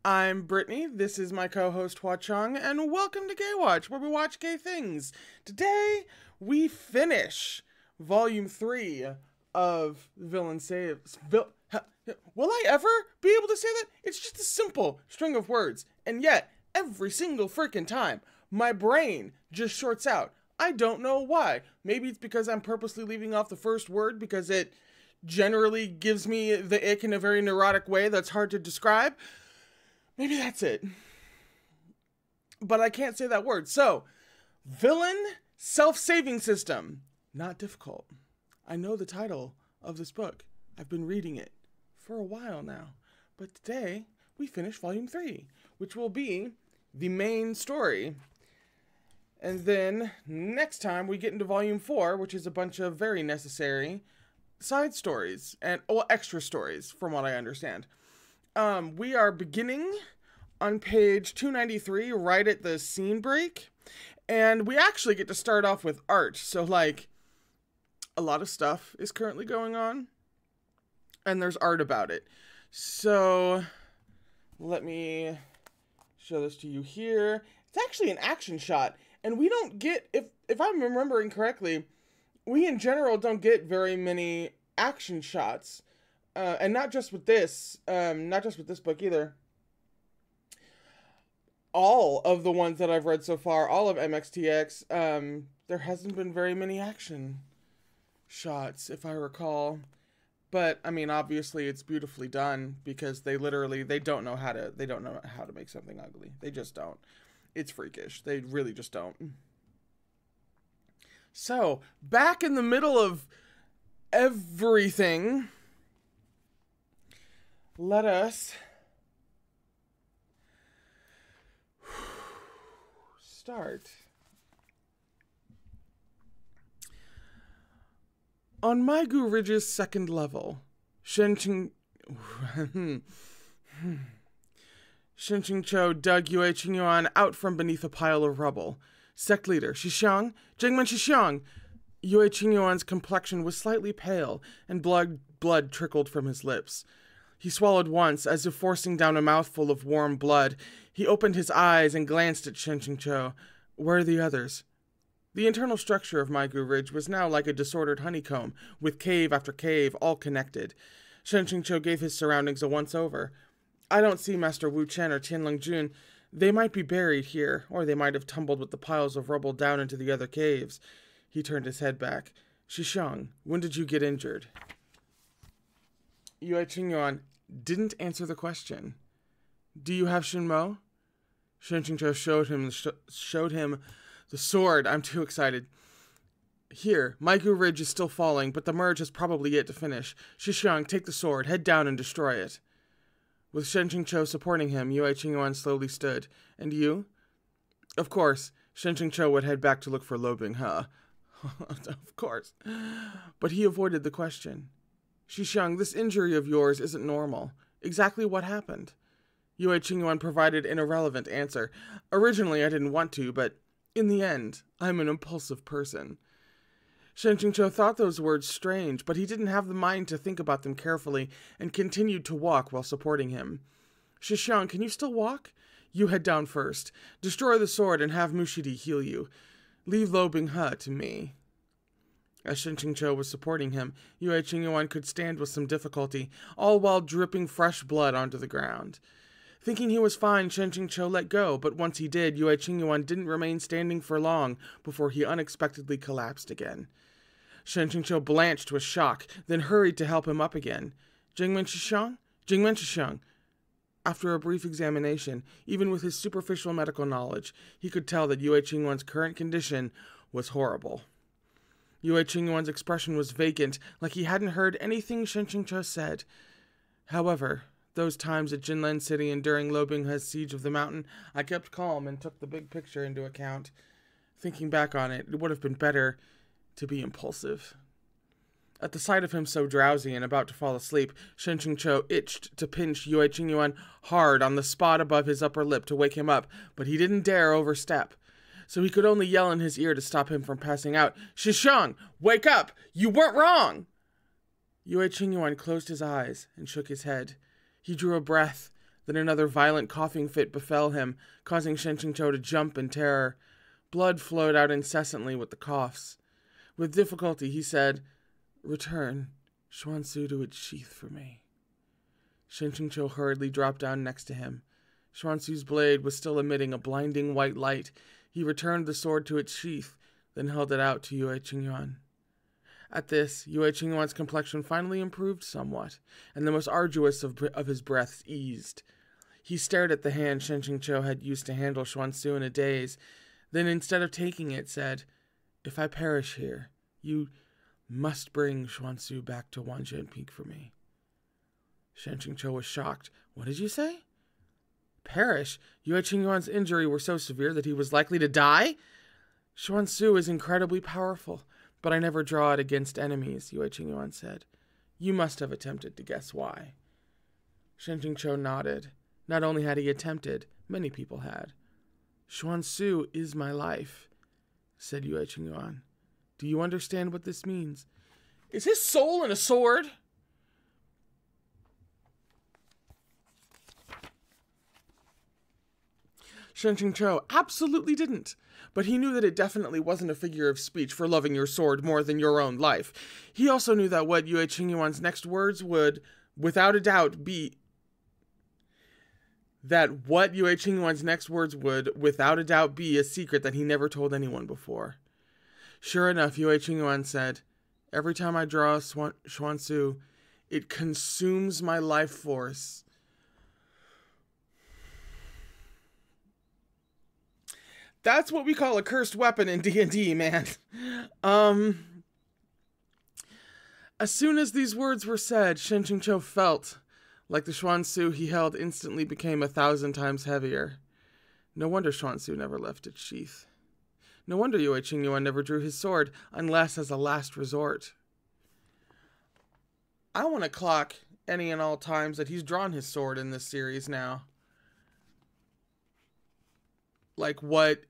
I'm Brittany, this is my co-host Hua Chung, and welcome to Gaywatch, where we watch gay things. Today, we finish Volume 3 of Villain Saves... Will I ever be able to say that? It's just a simple string of words, and yet, every single freaking time, my brain just shorts out. I don't know why. Maybe it's because I'm purposely leaving off the first word, because it generally gives me the ick in a very neurotic way that's hard to describe. Maybe that's it. But I can't say that word. So, Villain Self-Saving System. Not difficult. I know the title of this book. I've been reading it for a while now. But today, we finish Volume 3, which will be the main story. And then, next time, we get into Volume 4, which is a bunch of very necessary side stories. And, well, extra stories, from what I understand. We are beginning on page 293, right at the scene break, and we actually get to start off with art, so, like, a lot of stuff is currently going on, and there's art about it. So, let me show this to you here. It's actually an action shot, and we don't get, if I'm remembering correctly, we in general don't get very many action shots. And not just with this book either. All of the ones that I've read so far, all of MXTX, there hasn't been very many action shots, if I recall. But, I mean, obviously it's beautifully done, because they don't know how to make something ugly. They just don't. It's freakish. They really just don't. So, back in the middle of everything, let us start. On Maigu Ridge's second level, Shenqing Cho dug Yue Qingyuan out from beneath a pile of rubble. Sect leader, Shixiang, Jingmen Shixiang. Yue Qingyuan's complexion was slightly pale, and blood trickled from his lips. He swallowed once, as if forcing down a mouthful of warm blood. He opened his eyes and glanced at Shenqing Cho. Where are the others? The internal structure of Maigu Ridge was now like a disordered honeycomb, with cave after cave, all connected. Shenqing Cho gave his surroundings a once-over. I don't see Master Wu Chen or Tianlong Jun. They might be buried here, or they might have tumbled with the piles of rubble down into the other caves. He turned his head back. Shixiang, when did you get injured? Yue Qingyuan didn't answer the question. Do you have Shinmo? Shenqing Cho showed him the sword. I'm too excited. Here, Maigu Ridge is still falling, but the merge is probably yet to finish. Shixiang, take the sword, head down and destroy it. With Shenqing Cho supporting him, Yue Qingyuan slowly stood. And you? Of course, Shenqing Cho would head back to look for Lo Binghe. Of course. But he avoided the question. Shixiang, this injury of yours isn't normal. Exactly what happened? Yue Qingyuan provided an irrelevant answer. Originally, I didn't want to, but in the end, I'm an impulsive person. Shenqing Cho thought those words strange, but he didn't have the mind to think about them carefully and continued to walk while supporting him. Shixiang, can you still walk? You head down first. Destroy the sword and have Mushidi heal you. Leave Lo Binghe to me. As Shenqing Cho was supporting him, Yue Qingyuan could stand with some difficulty, all while dripping fresh blood onto the ground. Thinking he was fine, Shenqing Cho let go, but once he did, Yue Qingyuan didn't remain standing for long before he unexpectedly collapsed again. Shenqing Cho blanched with shock, then hurried to help him up again. Jingmen Shixiang? Jingmen Shixiang. After a brief examination, even with his superficial medical knowledge, he could tell that Yue Qingyuan's current condition was horrible. Yue Qingyuan's expression was vacant, like he hadn't heard anything Shenqing Cho said. However, those times at Jinlen City and during Lo Binghe's siege of the mountain, I kept calm and took the big picture into account. Thinking back on it, it would have been better to be impulsive. At the sight of him so drowsy and about to fall asleep, Shenqing Cho itched to pinch Yue Qingyuan hard on the spot above his upper lip to wake him up, but he didn't dare overstep. So he could only yell in his ear to stop him from passing out. Shixiang, wake up! You weren't wrong! Yue Qingyuan closed his eyes and shook his head. He drew a breath, Then another violent coughing fit befell him, causing Shen Qingqiu to jump in terror. Blood flowed out incessantly with the coughs. With difficulty, he said, "Return Xuansu to its sheath for me." Shen Qingqiu hurriedly dropped down next to him. Xuansu's blade was still emitting a blinding white light. He returned the sword to its sheath, then held it out to Yue Qingyuan. At this, Yue Qingyuan's complexion finally improved somewhat, and the most arduous of his breaths eased. He stared at the hand Shen Qingqiu had used to handle Xuansu in a daze, then instead of taking it, said, "If I perish here, you must bring Xuansu back to Wanjian Peak for me." Shen Qingqiu was shocked. "What did you say?" "Perish? Yue Qingyuan's injury were so severe that he was likely to die?" "Xuansu is incredibly powerful, but I never draw it against enemies," Yue Qingyuan said. "You must have attempted to guess why." Shen Qingqiu nodded. Not only had he attempted, many people had. "Xuansu is my life," said Yue Qingyuan. "Do you understand what this means?" "Is his soul in a sword?" Shen Qingqiu absolutely didn't, but he knew that it definitely wasn't a figure of speech for loving your sword more than your own life. He also knew that what Yue Qingyuan's next words would, without a doubt, be a secret that he never told anyone before. Sure enough, Yue Qingyuan said, "Every time I draw Xuansu, it consumes my life force." That's what we call a cursed weapon in D&D, man. As soon as these words were said, Shen Qingqiu felt like the Xuansu he held instantly became 1,000 times heavier. No wonder Xuansu never left its sheath. No wonder Yue Qingyuan never drew his sword, unless as a last resort. I want to clock any and all times that he's drawn his sword in this series now. Like, what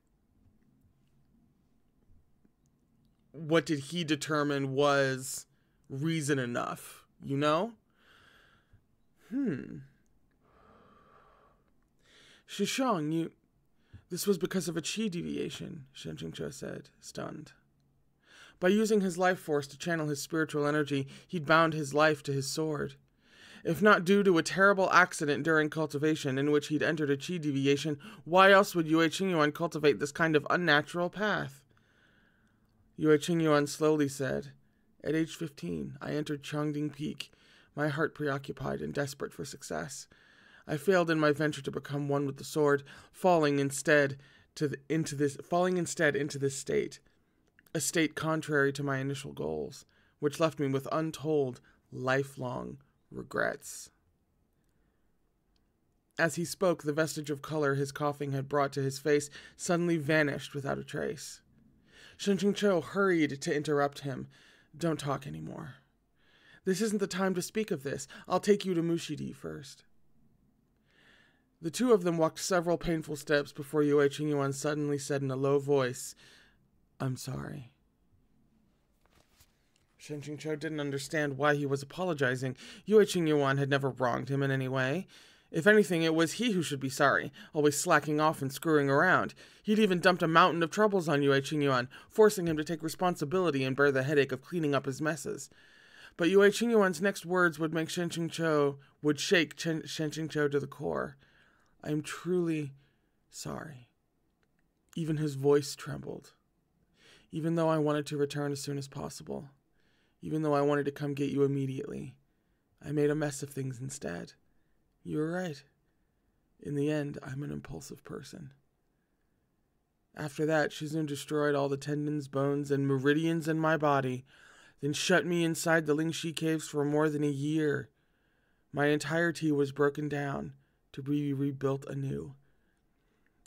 did he determine was reason enough, you know? Shishong, this was because of a chi deviation, Shen Qingqiu said, stunned. By using his life force to channel his spiritual energy, he'd bound his life to his sword. If not due to a terrible accident during cultivation in which he'd entered a chi deviation, why else would Yue Qingyuan cultivate this kind of unnatural path? Yue Qingyuan slowly said, "At age 15, I entered Changding Peak, my heart preoccupied and desperate for success. I failed in my venture to become one with the sword, falling instead into this state, a state contrary to my initial goals, which left me with untold, lifelong regrets." As he spoke, the vestige of color his coughing had brought to his face suddenly vanished without a trace. Shen Qingqiu hurried to interrupt him. "Don't talk anymore. This isn't the time to speak of this. I'll take you to Mushidi first." The two of them walked several painful steps before Yue Qingyuan suddenly said in a low voice, "I'm sorry." Shen Qingqiu didn't understand why he was apologizing. Yue Qingyuan had never wronged him in any way. If anything, it was he who should be sorry, always slacking off and screwing around. He'd even dumped a mountain of troubles on Yue Qingyuan, forcing him to take responsibility and bear the headache of cleaning up his messes. But Yue Qingyuan's next words would shake Shen Qingqiu to the core. "I'm truly sorry." Even his voice trembled. "Even though I wanted to return as soon as possible, even though I wanted to come get you immediately, I made a mess of things instead. You were right. In the end, I'm an impulsive person." After that, Shizun destroyed all the tendons, bones, and meridians in my body, then shut me inside the Lingxi caves for more than a year. My entirety was broken down to be rebuilt anew.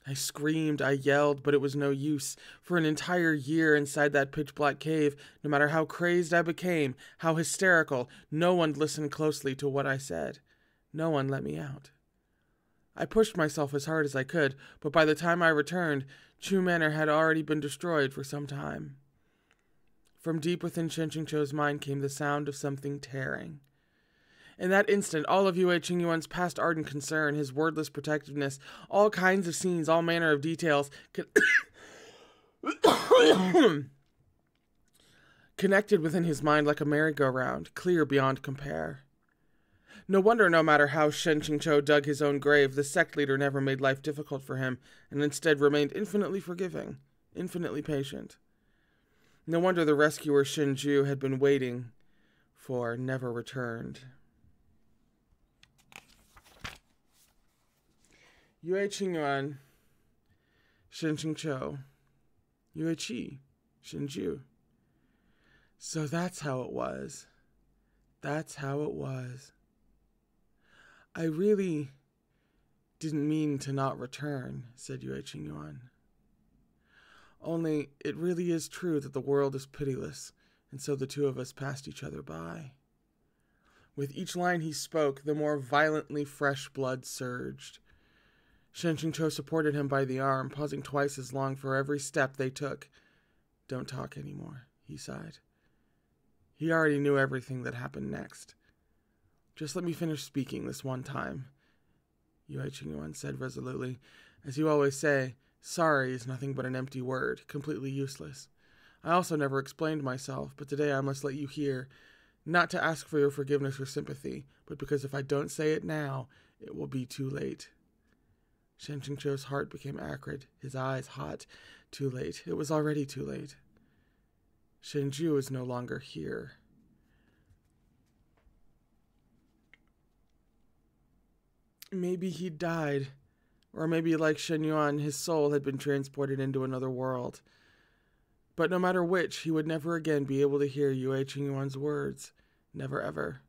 I screamed, I yelled, but it was no use. For an entire year inside that pitch-black cave, no matter how crazed I became, how hysterical, no one listened closely to what I said. No one let me out. I pushed myself as hard as I could, but by the time I returned, Chu Manor had already been destroyed for some time. From deep within Shen Qingqiu's mind came the sound of something tearing. In that instant, all of Yue Qingyuan's past ardent concern, his wordless protectiveness, all kinds of scenes, all manner of details, connected within his mind like a merry-go-round, clear beyond compare. No wonder, no matter how Shen Qingqiu dug his own grave, the sect leader never made life difficult for him, and instead remained infinitely forgiving, infinitely patient. No wonder the rescuer Shen Ju had been waiting for never returned. Yue Qingyuan, Shen Qingqiu, Yue Qi, Shen Ju. So that's how it was. That's how it was. I really didn't mean to not return, said Yue Qingyuan. Only it really is true that the world is pitiless, and so the two of us passed each other by. With each line he spoke, the more violently fresh blood surged. Shen Qingqiu supported him by the arm, pausing twice as long for every step they took. Don't talk anymore, he sighed. He already knew everything that happened next. Just let me finish speaking this one time, Yue Qingyuan said resolutely. As you always say, sorry is nothing but an empty word, completely useless. I also never explained myself, but today I must let you hear, not to ask for your forgiveness or sympathy, but because if I don't say it now, it will be too late. Shen Qingqiu's heart became acrid, his eyes hot. Too late. It was already too late. Shen Ju is no longer here. Maybe he died, or maybe like Shen Yuan, his soul had been transported into another world. But no matter which, he would never again be able to hear Yue Qingyuan's words. Never ever.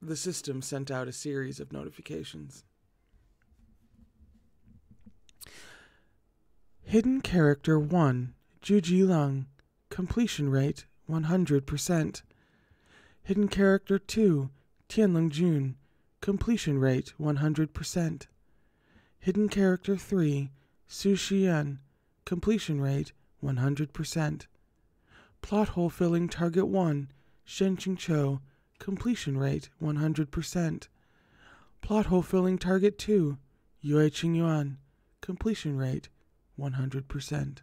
The system sent out a series of notifications. Hidden Character 1, Juji Lung, completion rate 100%. Hidden Character 2, Tianlong Jun, completion rate 100%. Hidden Character 3, Su Xian, completion rate 100%. Plot hole filling target 1, Shen Qingqiu, completion rate 100%. Plot hole filling target 2, Yue Qingyuan, completion rate 100%.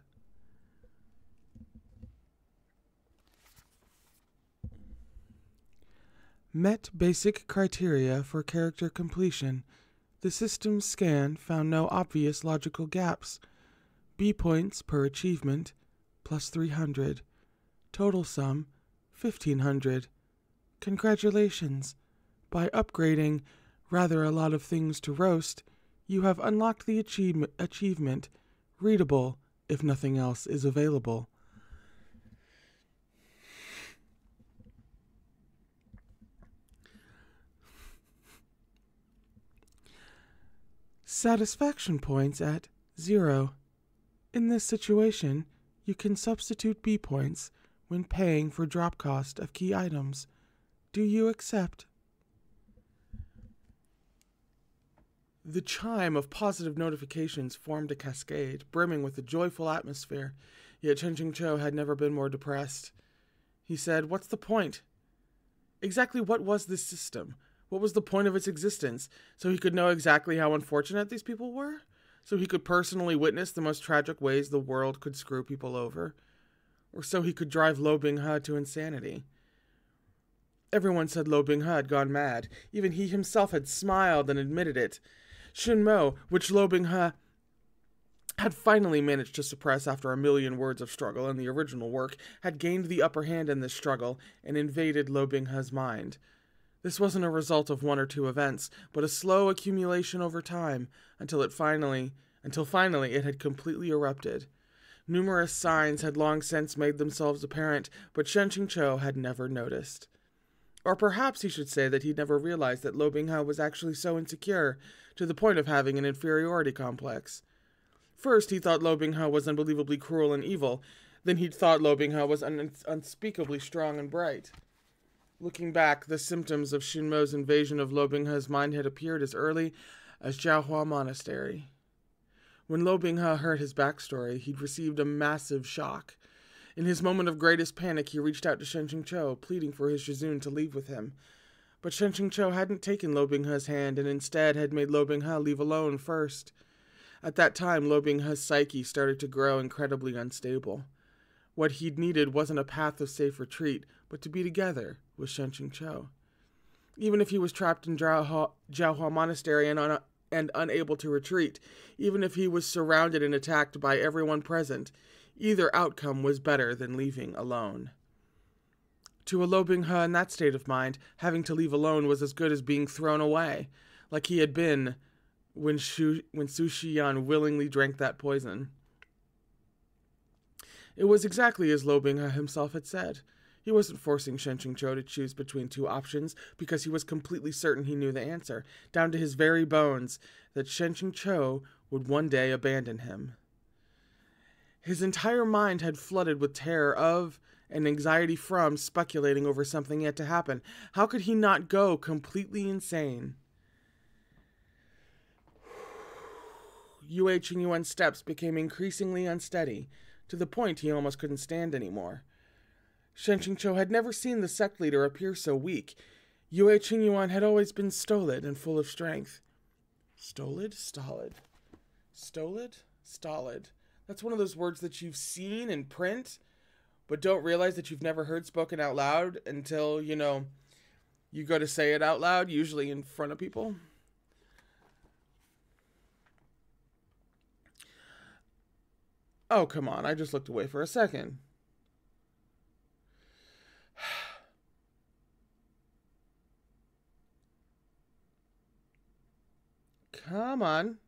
Met basic criteria for character completion. The system's scan found no obvious logical gaps. B points per achievement, plus 300. Total sum, 1,500. Congratulations. By upgrading rather a lot of things to roast, you have unlocked the achievement, readable if nothing else is available. Satisfaction points at 0. In this situation, you can substitute B points when paying for drop cost of key items. Do you accept? The chime of positive notifications formed a cascade, brimming with a joyful atmosphere, yet Shen Qingqiu had never been more depressed. He said, "What's the point? Exactly what was this system? What was the point of its existence? So he could know exactly how unfortunate these people were? So he could personally witness the most tragic ways the world could screw people over? Or so he could drive Lo Binghe to insanity?" Everyone said Lo Binghe had gone mad. Even he himself had smiled and admitted it. Shinmo, which Lo Binghe had finally managed to suppress after a million words of struggle in the original work, had gained the upper hand in this struggle and invaded Lo Binghe's mind. This wasn't a result of one or two events, but a slow accumulation over time, until finally it had completely erupted. Numerous signs had long since made themselves apparent, but Shen Qingqiu had never noticed. Or perhaps he should say that he'd never realized that Lo Binghe was actually so insecure, to the point of having an inferiority complex. First, he thought Lo Binghe was unbelievably cruel and evil. Then he'd thought Lo Binghe was unspeakably strong and bright. Looking back, the symptoms of Shinmo's invasion of Lo Binghe's mind had appeared as early as Jiahua Monastery. When Lo Binghe heard his backstory, he'd received a massive shock. In his moment of greatest panic, he reached out to Shen Qingqiu, pleading for his Zhizun to leave with him. But Shen Qingqiu hadn't taken Lo Binghe's hand and instead had made Lo Binghe leave alone first. At that time, Lo Binghe's psyche started to grow incredibly unstable. What he'd needed wasn't a path of safe retreat, but to be together with Shen Qingqiu. Even if he was trapped in Jiaohua Monastery and unable to retreat, even if he was surrounded and attacked by everyone present, either outcome was better than leaving alone. To a Lo Binghe in that state of mind, having to leave alone was as good as being thrown away, like he had been when Su Shiyan willingly drank that poison. It was exactly as Lo Binghe himself had said. He wasn't forcing Shen Qingqiu to choose between two options because he was completely certain he knew the answer, down to his very bones, that Shen Qingqiu would one day abandon him. His entire mind had flooded with terror of and anxiety from speculating over something yet to happen. How could he not go completely insane? Yue Qingyuan's steps became increasingly unsteady, to the point he almost couldn't stand anymore. Shen Qingqiu had never seen the sect leader appear so weak. Yue Qingyuan had always been stolid and full of strength. Stolid? Stolid. Stolid? Stolid. That's one of those words that you've seen in print, but don't realize that you've never heard spoken out loud until, you go to say it out loud, usually in front of people. Oh, come on. I just looked away for a second. Come on.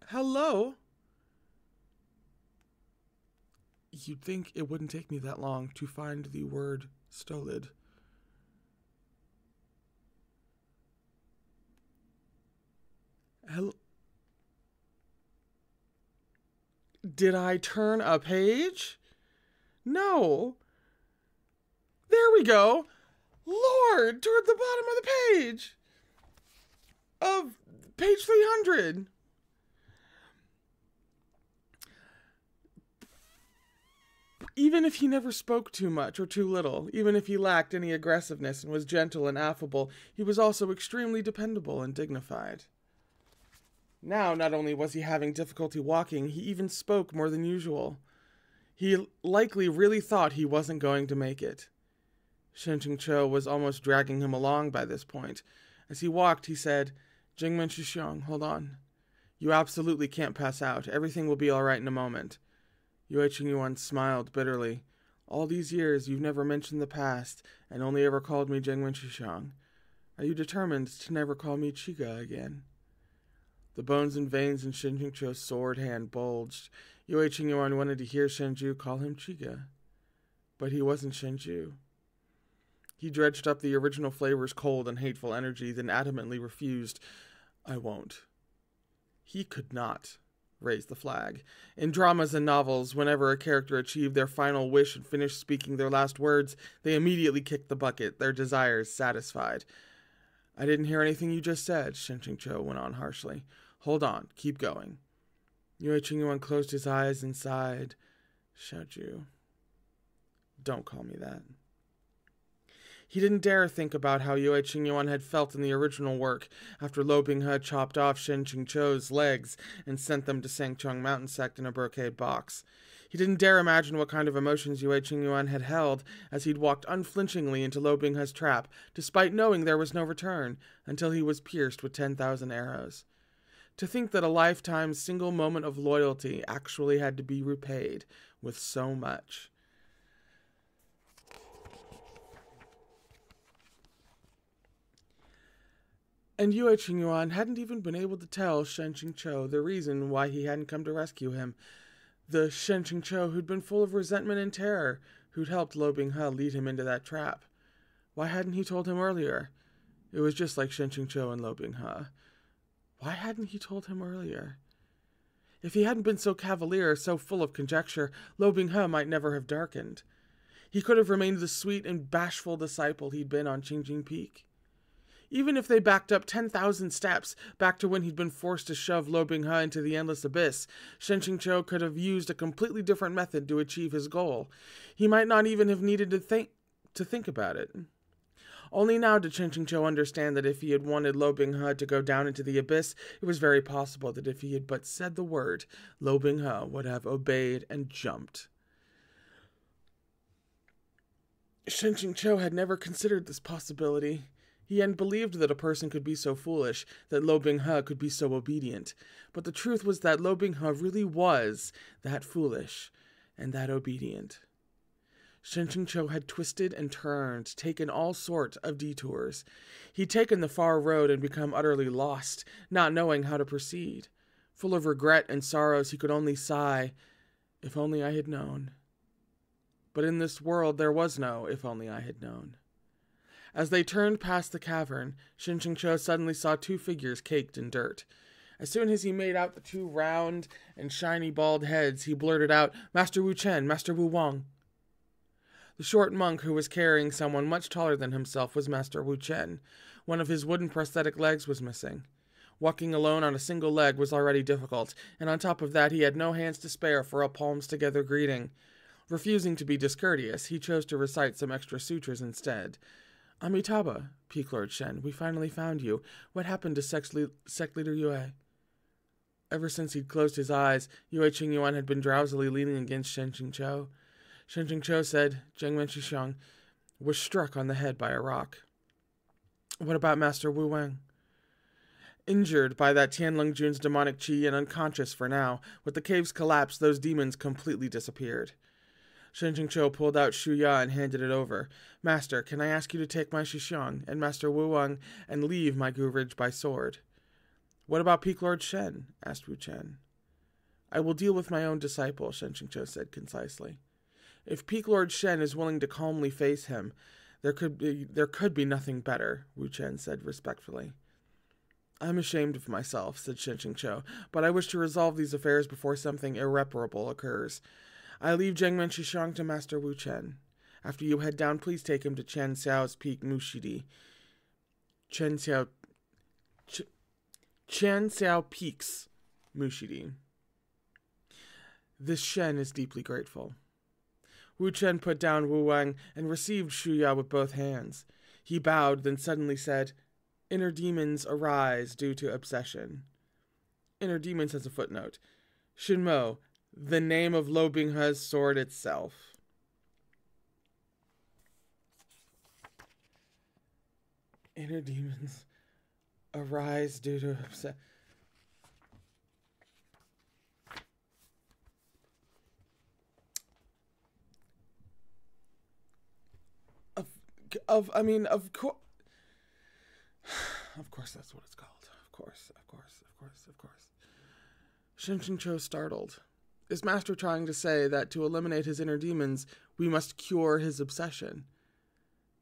Hello? You'd think it wouldn't take me that long to find the word stolid. Did I turn a page? No. There we go. Lord, toward the bottom of the page. Of page 300. Even if he never spoke too much or too little, even if he lacked any aggressiveness and was gentle and affable, he was also extremely dependable and dignified. Now, not only was he having difficulty walking, he even spoke more than usual. He likely really thought he wasn't going to make it. Shen Qingqiu was almost dragging him along by this point. As he walked, he said, "Jingmen Shuxiong, hold on. You absolutely can't pass out. Everything will be all right in a moment." Yue Qingyuan smiled bitterly. "All these years, you've never mentioned the past, and only ever called me Jingmen Shuxiong. Are you determined to never call me Chiga again?" The bones and veins in Shen Qingqiu's sword hand bulged. Yue Qingyuan wanted to hear Shenju call him Chiga. But he wasn't Shenju. He dredged up the original flavor's cold and hateful energy, then adamantly refused. "I won't." He could not raise the flag. In dramas and novels, whenever a character achieved their final wish and finished speaking their last words, they immediately kicked the bucket, their desires satisfied. "I didn't hear anything you just said," Shen Qingqiu went on harshly. "Hold on, keep going." Yue Qingyuan closed his eyes and sighed. "Xiaoju, don't call me that." He didn't dare think about how Yue Qingyuan had felt in the original work after Lo Binghe chopped off Shen Qingqiu's legs and sent them to Sangchong Mountain Sect in a brocade box. He didn't dare imagine what kind of emotions Yue Qingyuan had held as he'd walked unflinchingly into Lo Binghe's trap, despite knowing there was no return, until he was pierced with 10,000 arrows. To think that a lifetime's single moment of loyalty actually had to be repaid with so much. And Yue Qingyuan hadn't even been able to tell Shen Qingqiu the reason why he hadn't come to rescue him. The Shen Qingqiu who'd been full of resentment and terror, who'd helped Lo Binghe lead him into that trap. Why hadn't he told him earlier? It was just like Shen Qingqiu and Lo Binghe. Why hadn't he told him earlier? If he hadn't been so cavalier, so full of conjecture, Lo Binghe might never have darkened. He could have remained the sweet and bashful disciple he'd been on Qingjing Peak. Even if they backed up 10,000 steps back to when he'd been forced to shove Lo Binghe into the endless abyss, Shen Qingqiu could have used a completely different method to achieve his goal. He might not even have needed to think about it. Only now did Shen Qingqiu understand that if he had wanted Lo Binghe to go down into the abyss, it was very possible that if he had but said the word, Lo Binghe would have obeyed and jumped. Shen Qingqiu had never considered this possibility. He hadn't believed that a person could be so foolish, that Lo Binghe could be so obedient. But the truth was that Lo Binghe really was that foolish and that obedient. Shen Qingqiu had twisted and turned, taken all sorts of detours. He'd taken the far road and become utterly lost, not knowing how to proceed. Full of regret and sorrows, he could only sigh, "If only I had known." But in this world there was no "if only I had known." As they turned past the cavern, Shen Qingqiu suddenly saw two figures caked in dirt. As soon as he made out the two round and shiny bald heads, he blurted out, "Master Wu Chen, Master Wu Wang." The short monk who was carrying someone much taller than himself was Master Wu Chen. One of his wooden prosthetic legs was missing. Walking alone on a single leg was already difficult, and on top of that he had no hands to spare for a palms-together greeting. Refusing to be discourteous, he chose to recite some extra sutras instead. "Amitabha, Peak Lord Shen, we finally found you. What happened to Sect Leader Yue?" Ever since he'd closed his eyes, Yue Qingyuan had been drowsily leaning against Shen Qingqiu. Shen Qingqiu said Jiangmen Shishang was struck on the head by a rock. "What about Master Wu Wang?" Injured by that Tianlong Jun's demonic qi and unconscious for now, with the cave's collapse, those demons completely disappeared. Shen Qingqiu pulled out Shu Ya and handed it over. "Master, can I ask you to take my Shixiang and Master Wu Wang and leave my Gu-Ridge by sword?" "What about Peak Lord Shen?" asked Wu Chen. "I will deal with my own disciple," Shen Qingqiu said concisely. "If Peak Lord Shen is willing to calmly face him, there could be nothing better," Wu Chen said respectfully. "I'm ashamed of myself," said Shen Qingqiu, "but I wish to resolve these affairs before something irreparable occurs. I leave Jiangmen Shishang to Master Wu Chen. After you head down, please take him to Chen Xiao's Peak Mushidi. Chen Xiao Peaks Mushidi. This Shen is deeply grateful." Wu Chen put down Wu Wang and received Shu Ya with both hands. He bowed, then suddenly said, "Inner demons arise due to obsession." Inner demons has a footnote. Shinmo, the name of Lo Binghe's sword itself. Inner demons arise due to obsession. Of course that's what it's called. Of course. Shen Qingqiu startled. Is Master trying to say that to eliminate his inner demons, we must cure his obsession?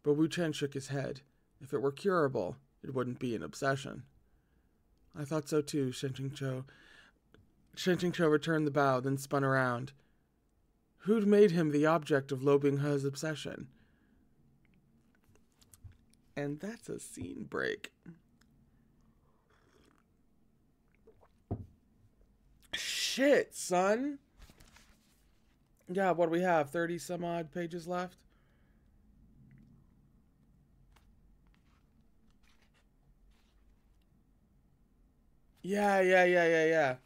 But Wu Chen shook his head. If it were curable, it wouldn't be an obsession. I thought so too, Shen Qingqiu. Shen Qingqiu returned the bow, then spun around. Who'd made him the object of Lo Binghe's obsession? And that's a scene break. Shit, son. Yeah, what do we have? 30 some odd pages left? Yeah.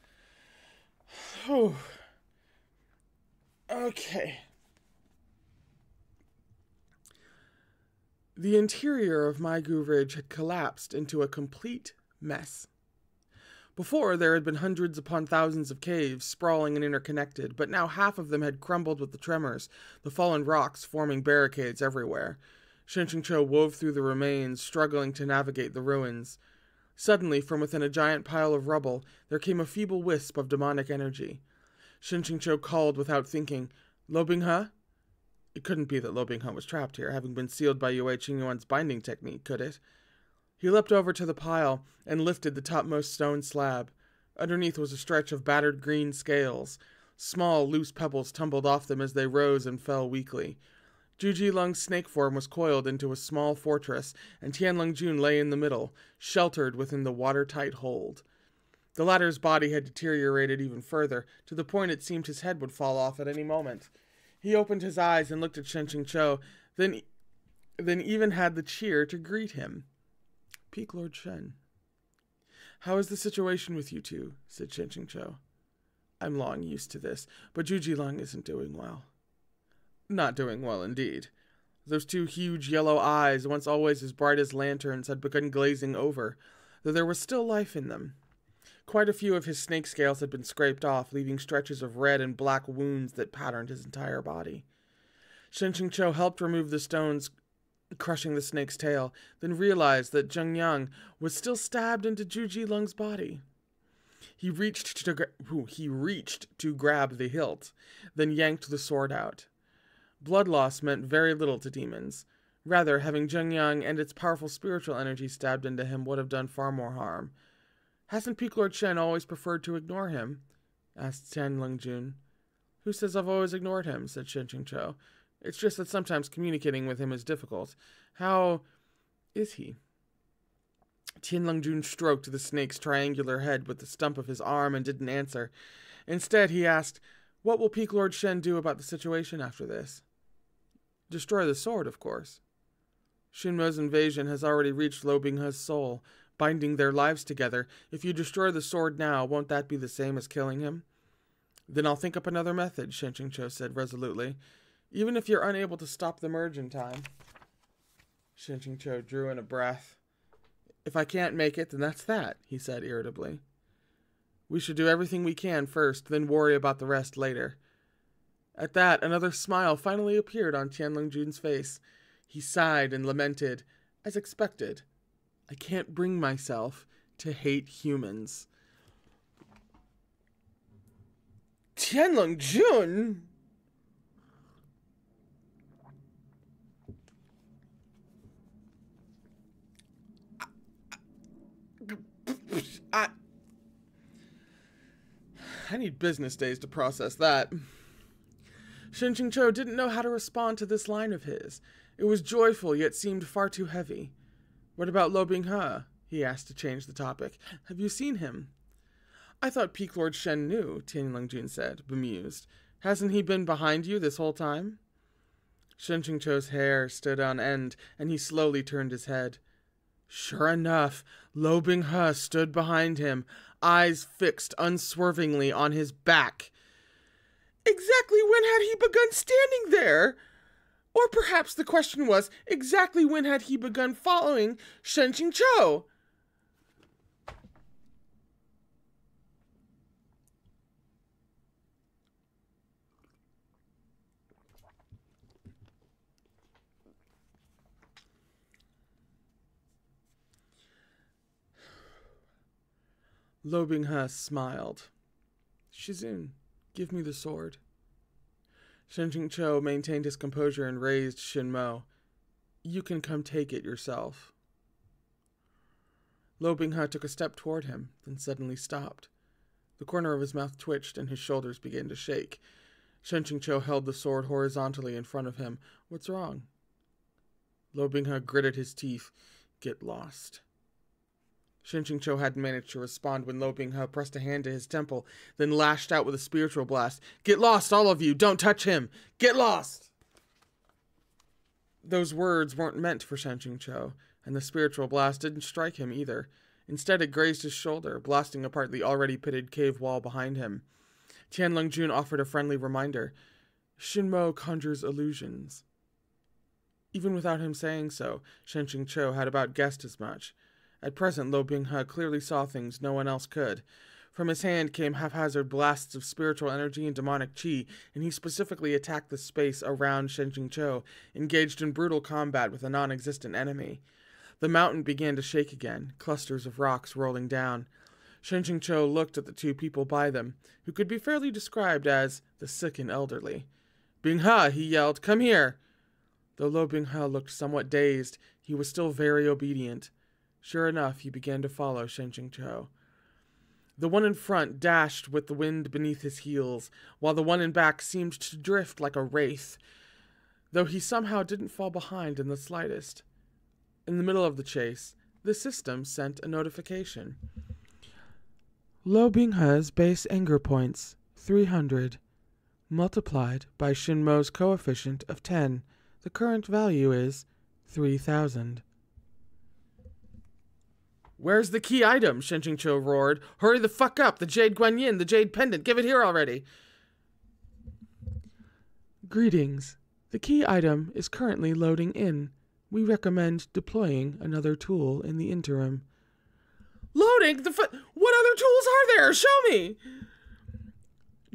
Whew. Okay. The interior of my Gu-Ridge had collapsed into a complete mess. Before, there had been hundreds upon thousands of caves, sprawling and interconnected, but now half of them had crumbled with the tremors, the fallen rocks forming barricades everywhere. Shen Qingqiu wove through the remains, struggling to navigate the ruins. Suddenly, from within a giant pile of rubble, there came a feeble wisp of demonic energy. Shen Qingqiu called without thinking, "Lo Binghe?" It couldn't be that Lo Binghe was trapped here, having been sealed by Yue Qingyuan's binding technique, could it? He leapt over to the pile and lifted the topmost stone slab. Underneath was a stretch of battered green scales. Small, loose pebbles tumbled off them as they rose and fell weakly. Zhu Lung's snake form was coiled into a small fortress, and Tianlong Jun lay in the middle, sheltered within the watertight hold. The latter's body had deteriorated even further, to the point it seemed his head would fall off at any moment. He opened his eyes and looked at Shen Qingqiu, then even had the cheer to greet him. "Peak Lord Shen." "How is the situation with you two?" said Shen Qingqiu. "I'm long used to this, but Zhu Lung isn't doing well." Not doing well, indeed. Those two huge yellow eyes, once always as bright as lanterns, had begun glazing over, though there was still life in them. Quite a few of his snake scales had been scraped off, leaving stretches of red and black wounds that patterned his entire body. Shen Qingqiu helped remove the stones crushing the snake's tail, then realized that Zheng Yang was still stabbed into Zhu Lung's body. He reached to grab the hilt, then yanked the sword out. Blood loss meant very little to demons. Rather, having Zheng Yang and its powerful spiritual energy stabbed into him would have done far more harm. "Hasn't Peak Lord Shen always preferred to ignore him?" asked Tianlong Jun. "Who says I've always ignored him?" said Shen Qingqiu. "It's just that sometimes communicating with him is difficult. How is he?" Tianlong Jun stroked the snake's triangular head with the stump of his arm and didn't answer. Instead, he asked, "What will Peak Lord Shen do about the situation after this?" "Destroy the sword, of course." "Shinmo's invasion has already reached Lo Binghe's soul, binding their lives together. If you destroy the sword now, won't that be the same as killing him?" "Then I'll think up another method," Shen Qingqiu said resolutely. "Even if you're unable to stop the merge in time." Shen Qingqiu drew in a breath. "If I can't make it, then that's that," he said irritably. "We should do everything we can first, then worry about the rest later." At that, another smile finally appeared on Tianlong Jun's face. He sighed and lamented, as expected, "I can't bring myself to hate humans." Tianlong Jun! I need business days to process that. Shen Qingqiu didn't know how to respond to this line of his. It was joyful, yet seemed far too heavy. "What about Lo Binghe?" he asked to change the topic. "Have you seen him?" "I thought Peak Lord Shen knew," Tianlong Jun said, bemused. "Hasn't he been behind you this whole time?" Shen Qingqiu's hair stood on end, and he slowly turned his head. Sure enough, Lo Binghe stood behind him, eyes fixed unswervingly on his back. Exactly when had he begun standing there? Or perhaps the question was, exactly when had he begun following Shen Qingqiu? Lo Binghe smiled. "Shizun, give me the sword." Shen Qingqiu maintained his composure and raised Shinmo. "You can come take it yourself." Lo Binghe took a step toward him, then suddenly stopped. The corner of his mouth twitched and his shoulders began to shake. Shen Qingqiu held the sword horizontally in front of him. "What's wrong?" Lo Binghe gritted his teeth. "Get lost." Shen Qingqiu hadn't managed to respond when Lo Binghe pressed a hand to his temple, then lashed out with a spiritual blast. "Get lost, all of you! Don't touch him! Get lost!" Those words weren't meant for Shen Qingqiu, and the spiritual blast didn't strike him either. Instead, it grazed his shoulder, blasting apart the already pitted cave wall behind him. Tianlong Jun offered a friendly reminder. "Shinmo conjures illusions." Even without him saying so, Shen Qingqiu had about guessed as much. At present, Lo Binghe clearly saw things no one else could. From his hand came haphazard blasts of spiritual energy and demonic chi, and he specifically attacked the space around Shen Qingqiu, engaged in brutal combat with a non-existent enemy. The mountain began to shake again, clusters of rocks rolling down. Shen Qingqiu looked at the two people by them, who could be fairly described as the sick and elderly. "Binghe," he yelled, "come here!" Though Lo Binghe looked somewhat dazed, he was still very obedient. Sure enough, he began to follow Shen Qingqiu. The one in front dashed with the wind beneath his heels, while the one in back seemed to drift like a wraith. though he somehow didn't fall behind in the slightest. In the middle of the chase, the system sent a notification. Lo Binghe's base anger points, 300. Multiplied by Shinmo's coefficient of 10, the current value is 3,000. Where's the key item? Shenjing-cho roared. Hurry the fuck up! The Jade Guanyin, the Jade Pendant, give it here already! Greetings. The key item is currently loading in. We recommend deploying another tool in the interim. Loading? What other tools are there? Show me!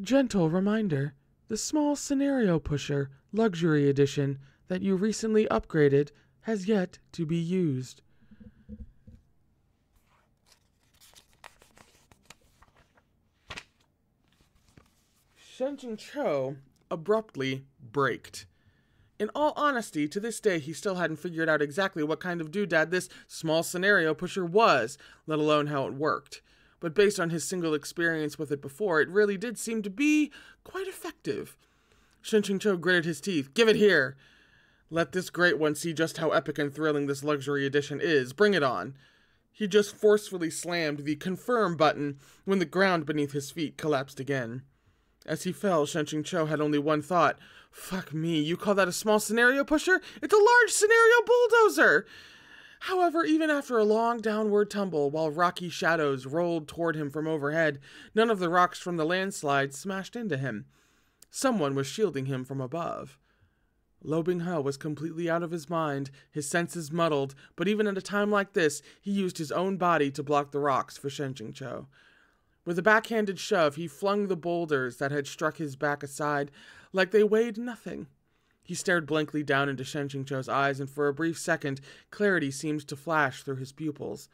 Gentle reminder. The small scenario pusher, luxury edition, that you recently upgraded has yet to be used. Shenjing-cho abruptly braked. In all honesty, to this day, he still hadn't figured out exactly what kind of doodad this small scenario pusher was, let alone how it worked. But based on his single experience with it before, it really did seem to be quite effective. Shenjing-cho gritted his teeth. Give it here! Let this great one see just how epic and thrilling this luxury edition is. Bring it on. He just forcefully slammed the confirm button when the ground beneath his feet collapsed again. As he fell, Shenjing-cho had only one thought. Fuck me, you call that a small scenario pusher? It's a large scenario bulldozer! However, even after a long downward tumble, while rocky shadows rolled toward him from overhead, none of the rocks from the landslide smashed into him. Someone was shielding him from above. Lo Binghe was completely out of his mind, his senses muddled, but even at a time like this, he used his own body to block the rocks for Shenjing-cho. With a backhanded shove, he flung the boulders that had struck his back aside like they weighed nothing. He stared blankly down into Shenjing-cho's eyes, and for a brief second, clarity seemed to flash through his pupils.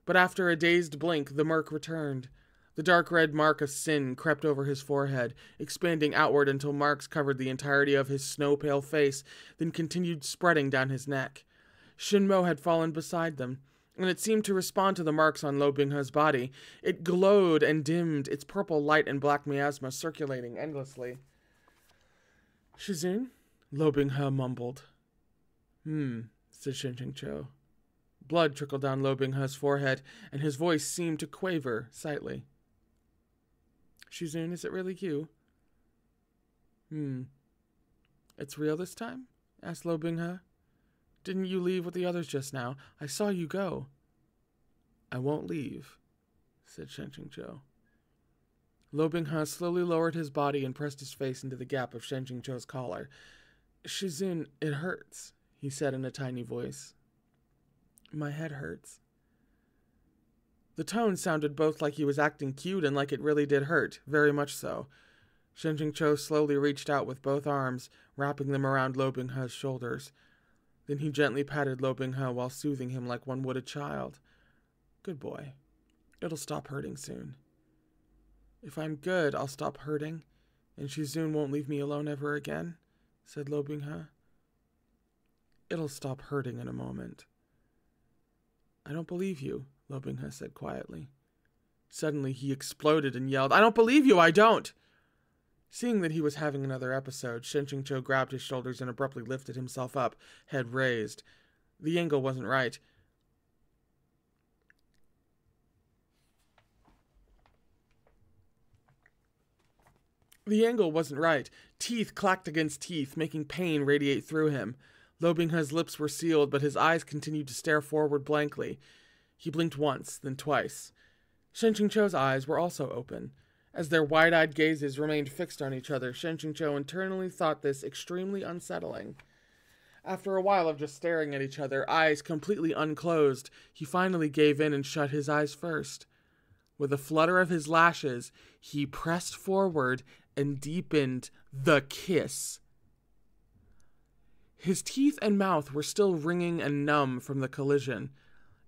But after a dazed blink, the murk returned. The dark red mark of sin crept over his forehead, expanding outward until marks covered the entirety of his snow-pale face, then continued spreading down his neck. Shinmo had fallen beside them, and it seemed to respond to the marks on Lo Binghe's body. It glowed and dimmed, its purple light and black miasma circulating endlessly. Shizun? Lo Binghe mumbled. Said Shenjing-cho. Blood trickled down Lo Binghe's forehead, and his voice seemed to quaver slightly. Shizun, is it really you? It's real this time? Asked Lo Binghe. Didn't you leave with the others just now? I saw you go. I won't leave, said Shenjing-cho. Lo Binghe slowly lowered his body and pressed his face into the gap of Shenjing-cho's collar. Shizun, it hurts, he said in a tiny voice. My head hurts. The tone sounded both like he was acting cute and like it really did hurt, very much so. Shenjing-cho slowly reached out with both arms, wrapping them around Lo Binghe's shoulders. Then he gently patted Lo Binghe while soothing him like one would a child. Good boy. It'll stop hurting soon. If I'm good, I'll stop hurting, and Shizun won't leave me alone ever again, said Lo Binghe. It'll stop hurting in a moment. I don't believe you, Lo Binghe said quietly. Suddenly he exploded and yelled, I don't believe you, I don't! Seeing that he was having another episode, Shenjing-cho grabbed his shoulders and abruptly lifted himself up, head raised. The angle wasn't right. Teeth clacked against teeth, making pain radiate through him. Lo Binghe's lips were sealed, but his eyes continued to stare forward blankly. He blinked once, then twice. Shenjing-cho's eyes were also open. As their wide-eyed gazes remained fixed on each other, Shenjing-cho internally thought this extremely unsettling. After a while of just staring at each other, eyes completely unclosed, he finally gave in and shut his eyes first. With a flutter of his lashes, he pressed forward and deepened the kiss. His teeth and mouth were still ringing and numb from the collision.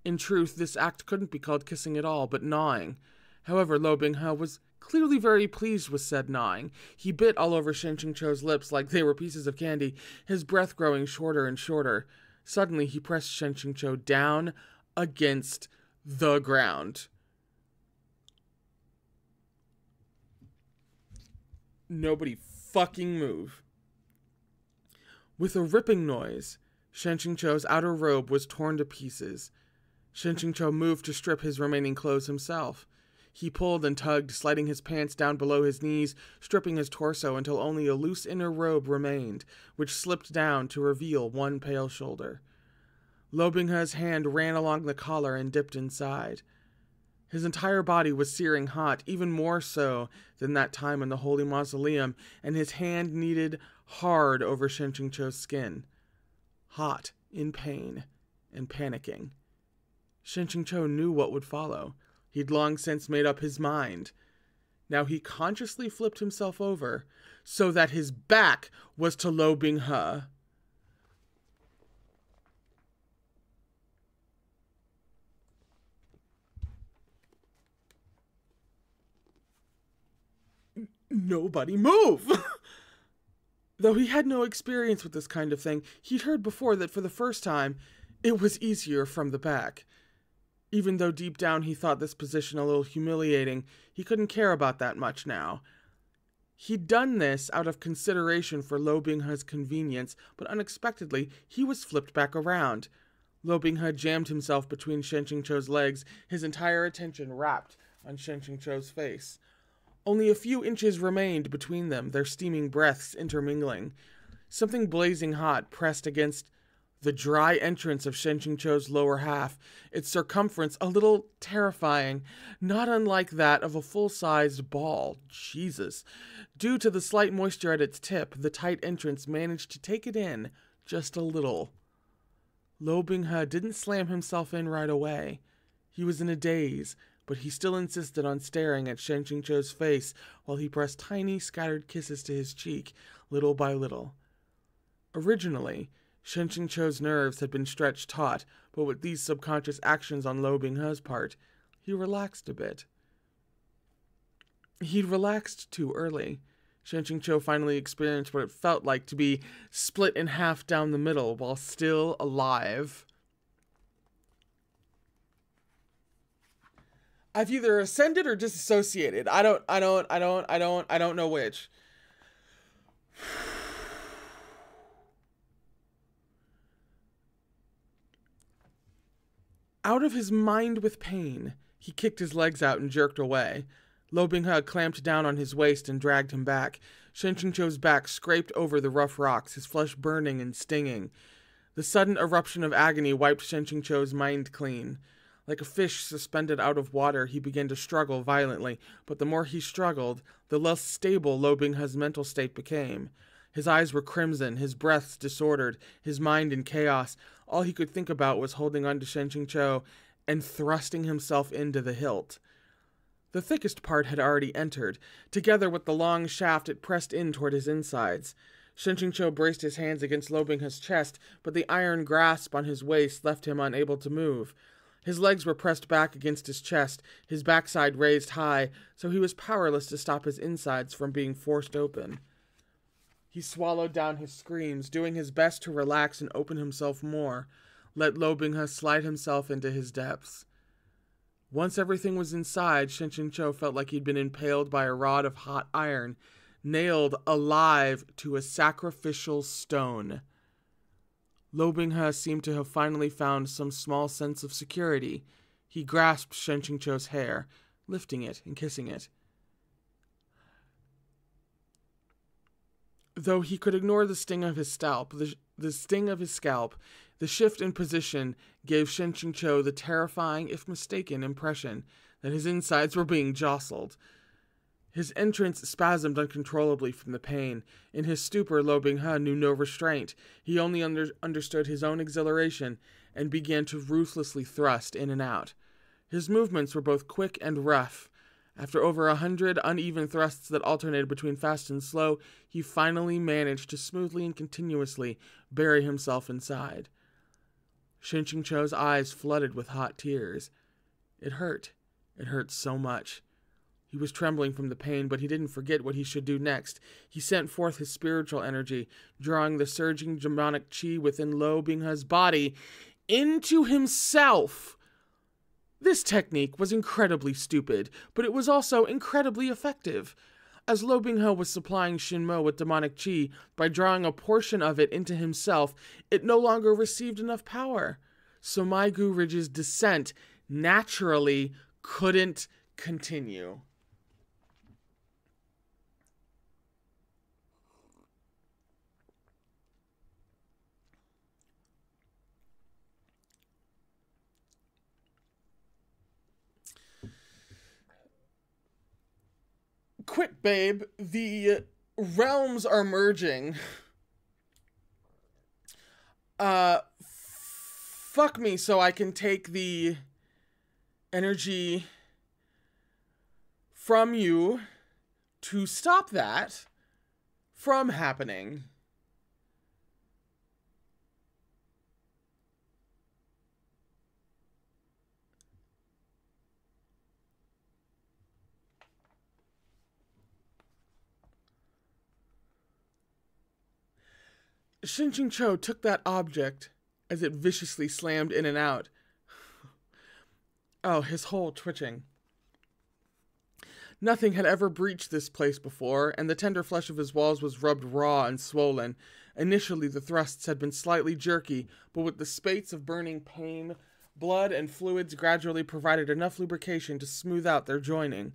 In truth, this act couldn't be called kissing at all, but gnawing. However, Lo Binghe was clearly very pleased with said gnawing. He bit all over Shenjing-cho's lips like they were pieces of candy, his breath growing shorter and shorter. Suddenly, he pressed Shenjing-cho down against the ground. Nobody fucking move. With a ripping noise, Shenqingqiu's outer robe was torn to pieces. Shenqingqiu moved to strip his remaining clothes himself. He pulled and tugged, sliding his pants down below his knees, stripping his torso until only a loose inner robe remained, which slipped down to reveal one pale shoulder. Lo Binghe's hand ran along the collar and dipped inside. His entire body was searing hot, even more so than that time in the Holy Mausoleum, and his hand kneaded hard over Shenqingqiu's skin. Hot, in pain, and panicking. Shenqingqiu knew what would follow. He'd long since made up his mind. Now he consciously flipped himself over so that his back was to Lo Binghe. Nobody move! Though he had no experience with this kind of thing, he'd heard before that for the first time, it was easier from the back. Even though deep down he thought this position a little humiliating, he couldn't care about that much now. He'd done this out of consideration for Lo Binghe's convenience, but unexpectedly, he was flipped back around. Lo Binghe jammed himself between Shenqingqiu's legs, his entire attention rapt on Shenqingqiu's face. Only a few inches remained between them, their steaming breaths intermingling. Something blazing hot pressed against the dry entrance of Shenqingqiu's lower half, its circumference a little terrifying, not unlike that of a full-sized ball. Jesus. Due to the slight moisture at its tip, the tight entrance managed to take it in just a little. Lo Binghe didn't slam himself in right away. He was in a daze, but he still insisted on staring at Shenqingqiu's face while he pressed tiny, scattered kisses to his cheek, little by little. Originally, Shenqingqiu's nerves had been stretched taut, but with these subconscious actions on Lo Binghe's part, he relaxed a bit. He'd relaxed too early. Shenqingqiu finally experienced what it felt like to be split in half down the middle while still alive. I've either ascended or disassociated. I don't know which. Out of his mind with pain, he kicked his legs out and jerked away. Lo Binghe clamped down on his waist and dragged him back. Shenqingqiu's back scraped over the rough rocks, his flesh burning and stinging. The sudden eruption of agony wiped Shenqingqiu's mind clean. Like a fish suspended out of water, he began to struggle violently, but the more he struggled, the less stable Lo Binghe's mental state became. His eyes were crimson, his breaths disordered, his mind in chaos. All he could think about was holding on to Shenqingqiu and thrusting himself into the hilt. The thickest part had already entered. Together with the long shaft, it pressed in toward his insides. Shenqingqiu braced his hands against Lo Binghe's chest, but the iron grasp on his waist left him unable to move. His legs were pressed back against his chest, his backside raised high, so he was powerless to stop his insides from being forced open. He swallowed down his screams, doing his best to relax and open himself more, let Lo Binghe slide himself into his depths. Once everything was inside, Shenqingqiu felt like he'd been impaled by a rod of hot iron, nailed alive to a sacrificial stone. Lo Binghe seemed to have finally found some small sense of security. He grasped Shenqingqiu's hair, lifting it and kissing it. Though he could ignore the sting of his scalp, the shift in position gave Shenqingqiu the terrifying, if mistaken, impression that his insides were being jostled. His entrance spasmed uncontrollably from the pain. In his stupor, Lo Binghe knew no restraint. He only understood his own exhilaration and began to ruthlessly thrust in and out. His movements were both quick and rough. After over 100 uneven thrusts that alternated between fast and slow, he finally managed to smoothly and continuously bury himself inside. Shenqingqiu's eyes flooded with hot tears. It hurt. It hurt so much. He was trembling from the pain, but he didn't forget what he should do next. He sent forth his spiritual energy, drawing the surging demonic chi within Lo Binghe's body into himself. This technique was incredibly stupid, but it was also incredibly effective. As Lo Binghe was supplying Shinmo with demonic chi by drawing a portion of it into himself, it no longer received enough power. So Maigu Ridge's descent naturally couldn't continue. Quick, babe, the realms are merging. Fuck me so I can take the energy from you to stop that from happening. Shinjin Cho took that object as it viciously slammed in and out. Oh, his hole twitching. Nothing had ever breached this place before, and the tender flesh of his walls was rubbed raw and swollen. Initially, the thrusts had been slightly jerky, but with the spates of burning pain, blood and fluids gradually provided enough lubrication to smooth out their joining.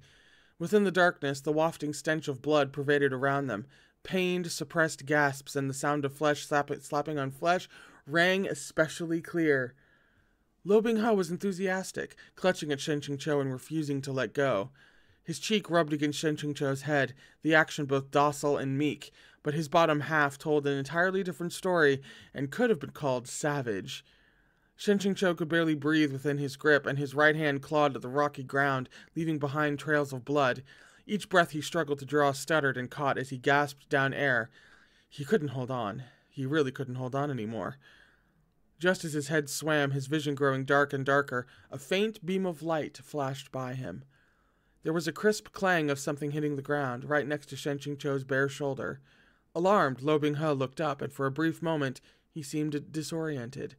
Within the darkness, the wafting stench of blood pervaded around them. Pained, suppressed gasps and the sound of flesh slapping on flesh rang especially clear. Lo Binghe was enthusiastic, clutching at Shen Qingqiu and refusing to let go. His cheek rubbed against Shen Qingqiu's head, the action both docile and meek, but his bottom half told an entirely different story and could have been called savage. Shen Qingqiu could barely breathe within his grip, and his right hand clawed at the rocky ground, leaving behind trails of blood. Each breath he struggled to draw stuttered and caught as he gasped down air. He couldn't hold on. He really couldn't hold on anymore. Just as his head swam, his vision growing dark and darker, a faint beam of light flashed by him. There was a crisp clang of something hitting the ground, right next to Shen Qingqiu's bare shoulder. Alarmed, Lo Binghe looked up, and for a brief moment, he seemed disoriented.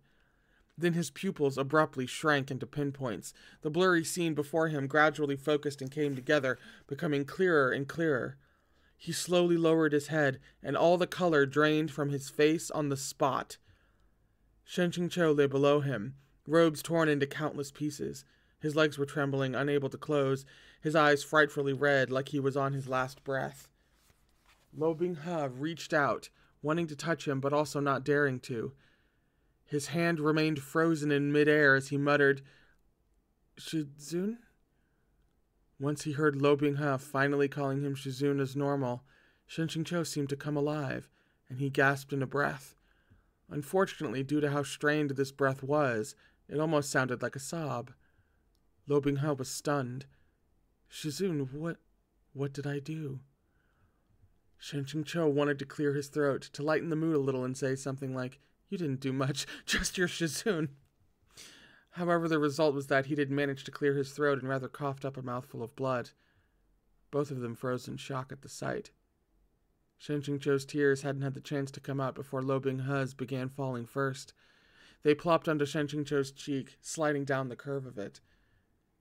Then his pupils abruptly shrank into pinpoints. The blurry scene before him gradually focused and came together, becoming clearer and clearer. He slowly lowered his head, and all the color drained from his face on the spot. Shen Qingqiu lay below him, robes torn into countless pieces. His legs were trembling, unable to close, his eyes frightfully red like he was on his last breath. Lo Binghe reached out, wanting to touch him but also not daring to. His hand remained frozen in midair as he muttered, "Shizun?" Once he heard Lo Binghe finally calling him Shizun as normal, Shen Qingqiu seemed to come alive, and he gasped in a breath. Unfortunately, due to how strained this breath was, it almost sounded like a sob. Lo Binghe was stunned. "Shizun, what did I do?" Shen Qingqiu wanted to clear his throat, to lighten the mood a little and say something like, "You didn't do much, just your Shizun." However, the result was that he did manage to clear his throat and rather coughed up a mouthful of blood. Both of them froze in shock at the sight. Shen Qingqiu's tears hadn't had the chance to come out before Lo Binghe's began falling first. They plopped onto Shen Qingqiu's cheek, sliding down the curve of it.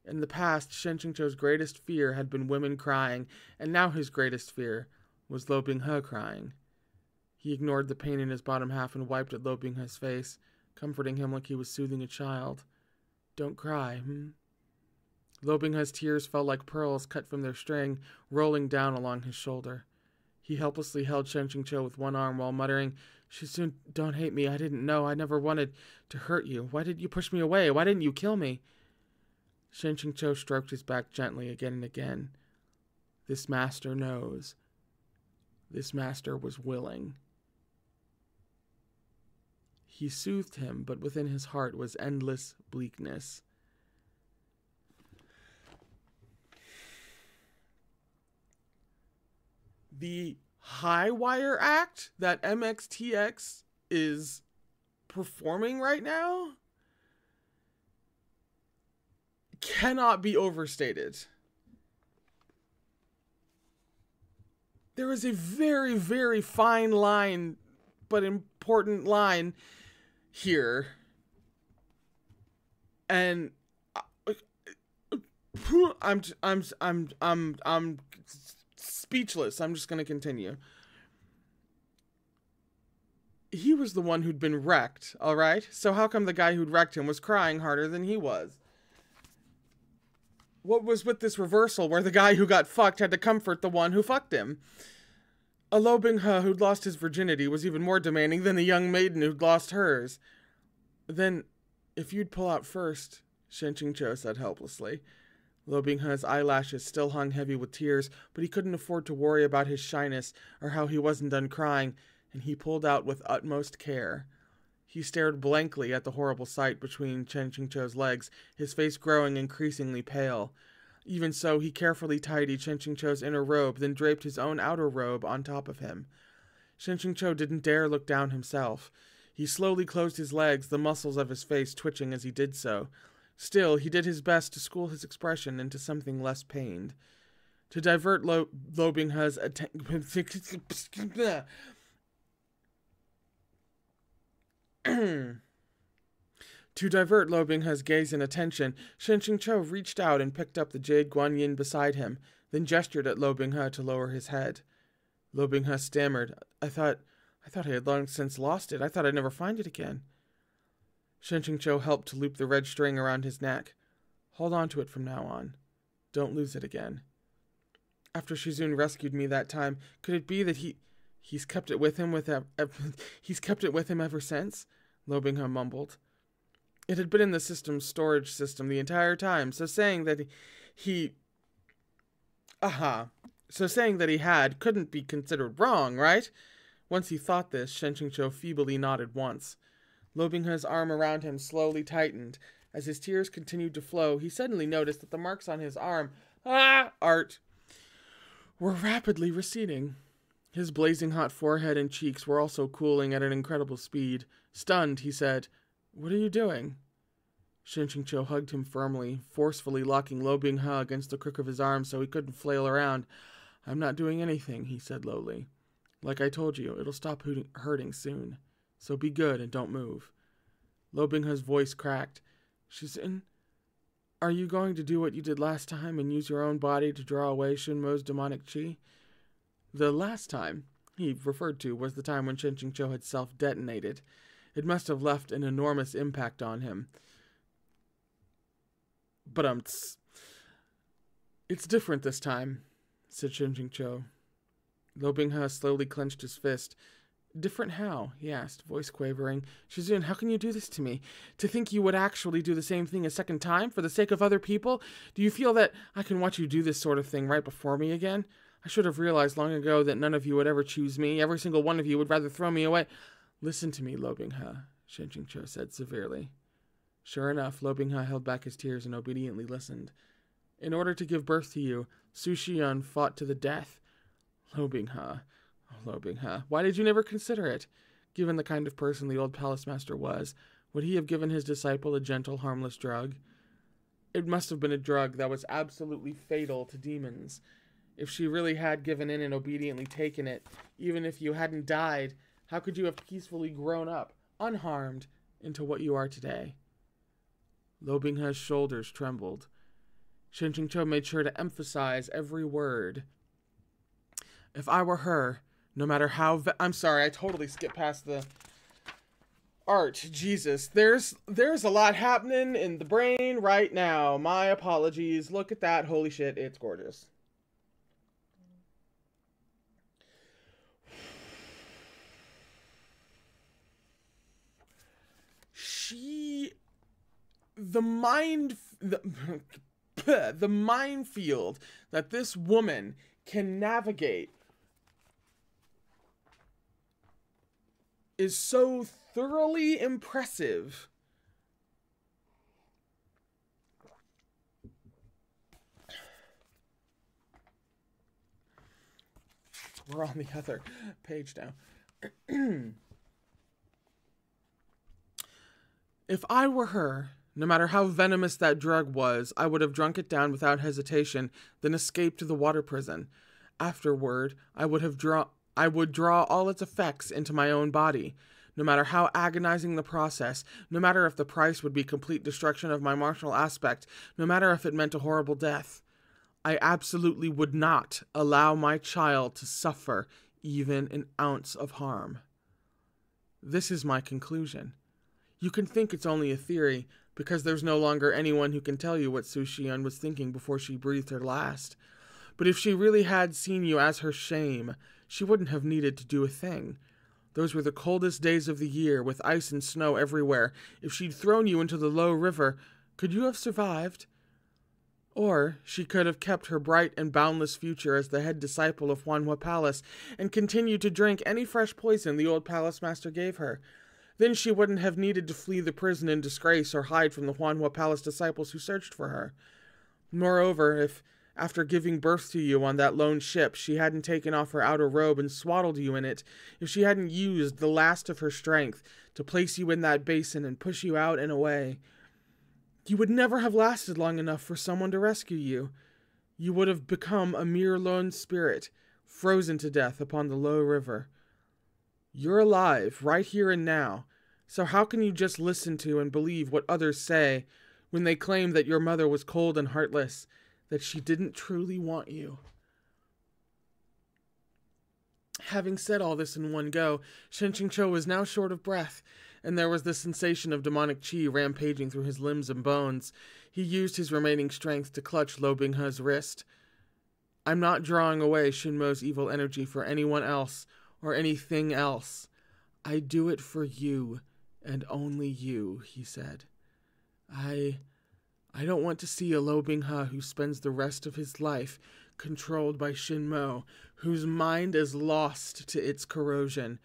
In the past, Shen Qingqiu's greatest fear had been women crying, and now his greatest fear was Lo Binghe crying. He ignored the pain in his bottom half and wiped at Lo Binghe's face, comforting him like he was soothing a child. "Don't cry, Lo Binghe's tears fell like pearls cut from their string, rolling down along his shoulder. He helplessly held Shen Qingqiu with one arm while muttering, "Shizun, don't hate me. I didn't know. I never wanted to hurt you. Why did you push me away? Why didn't you kill me?" Shen Qingqiu stroked his back gently again and again. This master knows. This master was willing. He soothed him, but within his heart was endless bleakness. The high wire act that MXTX is performing right now cannot be overstated. There is a very, very fine line, but important line here, and I'm speechless. I'm just going to continue. He was the one who'd been wrecked, all right? So how come the guy who'd wrecked him was crying harder than he was? What was with this reversal where the guy who got fucked had to comfort the one who fucked him? A Lo Bing-he who'd lost his virginity was even more demanding than the young maiden who'd lost hers. Then, if you'd pull out first, Shen Qingqiu said helplessly. Lo Bing-he's eyelashes still hung heavy with tears, but he couldn't afford to worry about his shyness or how he wasn't done crying, and he pulled out with utmost care. He stared blankly at the horrible sight between Shen Qingqiu's legs, his face growing increasingly pale. Even so, he carefully tidied Shen Qingqiu's inner robe, then draped his own outer robe on top of him. Shen Qingqiu didn't dare look down himself. He slowly closed his legs, the muscles of his face twitching as he did so. Still, he did his best to school his expression into something less pained. To divert Lo Bing-he's attention... To divert Lo Bing-he's gaze and attention, Shen Qingqiu reached out and picked up the jade guanyin beside him, then gestured at Lo Bing-he to lower his head. Lo Bing-he stammered, I thought I had long since lost it. I thought I'd never find it again. Shen Qingqiu helped to loop the red string around his neck. Hold on to it from now on. Don't lose it again. After Shizun rescued me that time, could it be that he's kept it with him ever since? Lo Bing-he mumbled. It had been in the system's storage system the entire time, so saying that he had couldn't be considered wrong, right? Once he thought this, Shen Qingqiu feebly nodded once. Lo Bing-he's arm around him slowly tightened. As his tears continued to flow, he suddenly noticed that the marks on his arm, were rapidly receding. His blazing hot forehead and cheeks were also cooling at an incredible speed. Stunned, he said, What are you doing? Shen Qingqiu hugged him firmly, forcefully locking Lo Bing-he against the crook of his arm so he couldn't flail around. I'm not doing anything, he said lowly. Like I told you, it'll stop hurting soon. So be good and don't move. Lo Bing-he's voice cracked. Shizun, are you going to do what you did last time and use your own body to draw away Shunmo's demonic chi? The last time he referred to was the time when Shen Qingqiu had self-detonated. It must have left an enormous impact on him. But it's different this time, said Shen Qingqiu. Lo Bing-he slowly clenched his fist. Different how? He asked, voice quavering. Shizun, how can you do this to me? To think you would actually do the same thing a second time for the sake of other people? Do you feel that I can watch you do this sort of thing right before me again? I should have realized long ago that none of you would ever choose me. Every single one of you would rather throw me away. Listen to me, Lo Bing-he, Shen Qingqiu said severely. Sure enough, Lo Bing-he held back his tears and obediently listened. In order to give birth to you, Su Xian fought to the death. Lo Bing-he, why did you never consider it? Given the kind of person the old palace master was, would he have given his disciple a gentle, harmless drug? It must have been a drug that was absolutely fatal to demons. If she really had given in and obediently taken it, even if you hadn't died, how could you have peacefully grown up, unharmed, into what you are today? Lo Bing-he's shoulders trembled. Shen Qingqiu made sure to emphasize every word. If I were her, no matter how... I'm sorry, I totally skipped past the art. Jesus, there's a lot happening in the brain right now. My apologies. Look at that. Holy shit, it's gorgeous. The minefield that this woman can navigate is so thoroughly impressive. We're on the other page now. If I were her, no matter how venomous that drug was, I would have drunk it down without hesitation, then escaped to the water prison. Afterward, I would draw all its effects into my own body. No matter how agonizing the process, no matter if the price would be complete destruction of my martial aspect, no matter if it meant a horrible death. I absolutely would not allow my child to suffer even an ounce of harm. This is my conclusion. You can think it's only a theory, because there's no longer anyone who can tell you what Su Xian was thinking before she breathed her last. But if she really had seen you as her shame, she wouldn't have needed to do a thing. Those were the coldest days of the year, with ice and snow everywhere. If she'd thrown you into the low river, could you have survived? Or she could have kept her bright and boundless future as the head disciple of Huanhua Palace and continued to drink any fresh poison the old palace master gave her. Then she wouldn't have needed to flee the prison in disgrace or hide from the Huanhua Palace disciples who searched for her. Moreover, if, after giving birth to you on that lone ship, she hadn't taken off her outer robe and swaddled you in it, if she hadn't used the last of her strength to place you in that basin and push you out and away, you would never have lasted long enough for someone to rescue you. You would have become a mere lone spirit, frozen to death upon the low river. You're alive, right here and now, so how can you just listen to and believe what others say when they claim that your mother was cold and heartless, that she didn't truly want you? Having said all this in one go, Shen Qingqiu was now short of breath, and there was the sensation of demonic qi rampaging through his limbs and bones. He used his remaining strength to clutch Lo Binghe's wrist. I'm not drawing away Shinmo's evil energy for anyone else or anything else. I do it for you, and only you, he said. I don't want to see a Lo Binghe who spends the rest of his life controlled by Shinmo, whose mind is lost to its corrosion,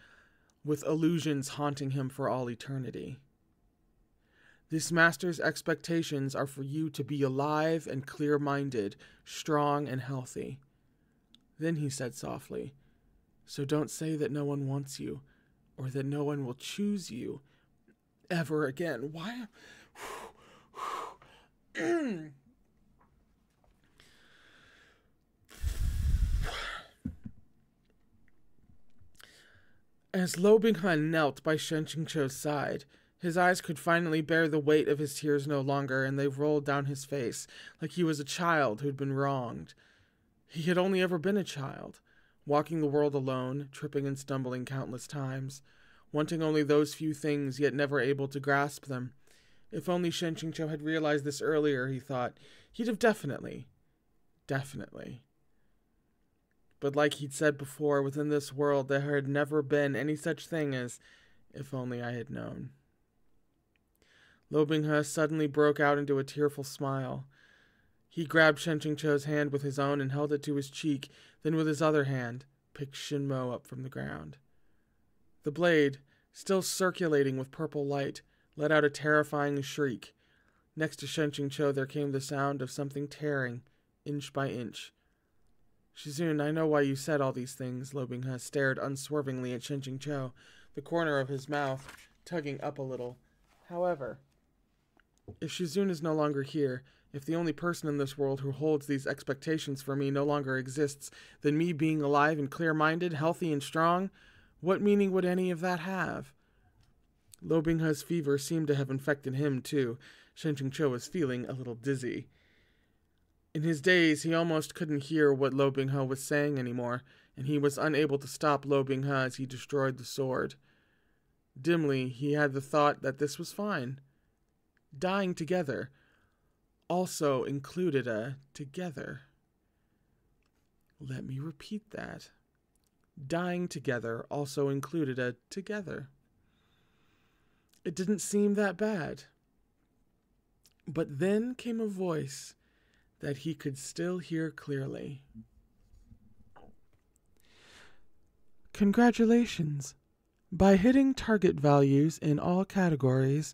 with illusions haunting him for all eternity. This master's expectations are for you to be alive and clear-minded, strong and healthy. Then he said softly, so don't say that no one wants you, or that no one will choose you ever again. Why? As Lo Binghe knelt by Shen Qingqiu's side, his eyes could finally bear the weight of his tears no longer, and they rolled down his face like he was a child who'd been wronged. He had only ever been a child, walking the world alone, tripping and stumbling countless times, wanting only those few things, yet never able to grasp them. If only Shen Qingqiu had realized this earlier, he thought, he'd have definitely. But like he'd said before, within this world there had never been any such thing as, if only I had known. Lo Binghe suddenly broke out into a tearful smile. He grabbed Shen Qingqiu's hand with his own and held it to his cheek, then with his other hand, picked Shinmo up from the ground. The blade, still circulating with purple light, let out a terrifying shriek. Next to Shen Qingqiu there came the sound of something tearing, inch by inch. Shizun, I know why you said all these things. Lo Binghe stared unswervingly at Shen Qingqiu, the corner of his mouth tugging up a little. However, if Shizun is no longer here, if the only person in this world who holds these expectations for me no longer exists, then me being alive and clear-minded, healthy and strong, what meaning would any of that have? Lo Binghe's fever seemed to have infected him, too. Shen Qingqiu was feeling a little dizzy. In his daze, he almost couldn't hear what Lo Binghe was saying anymore, and he was unable to stop Lo Binghe as he destroyed the sword. Dimly, he had the thought that this was fine. Dying together also included a together. Let me repeat that. Dying together also included a together. It didn't seem that bad. But then came a voice that he could still hear clearly. Congratulations. By hitting target values in all categories,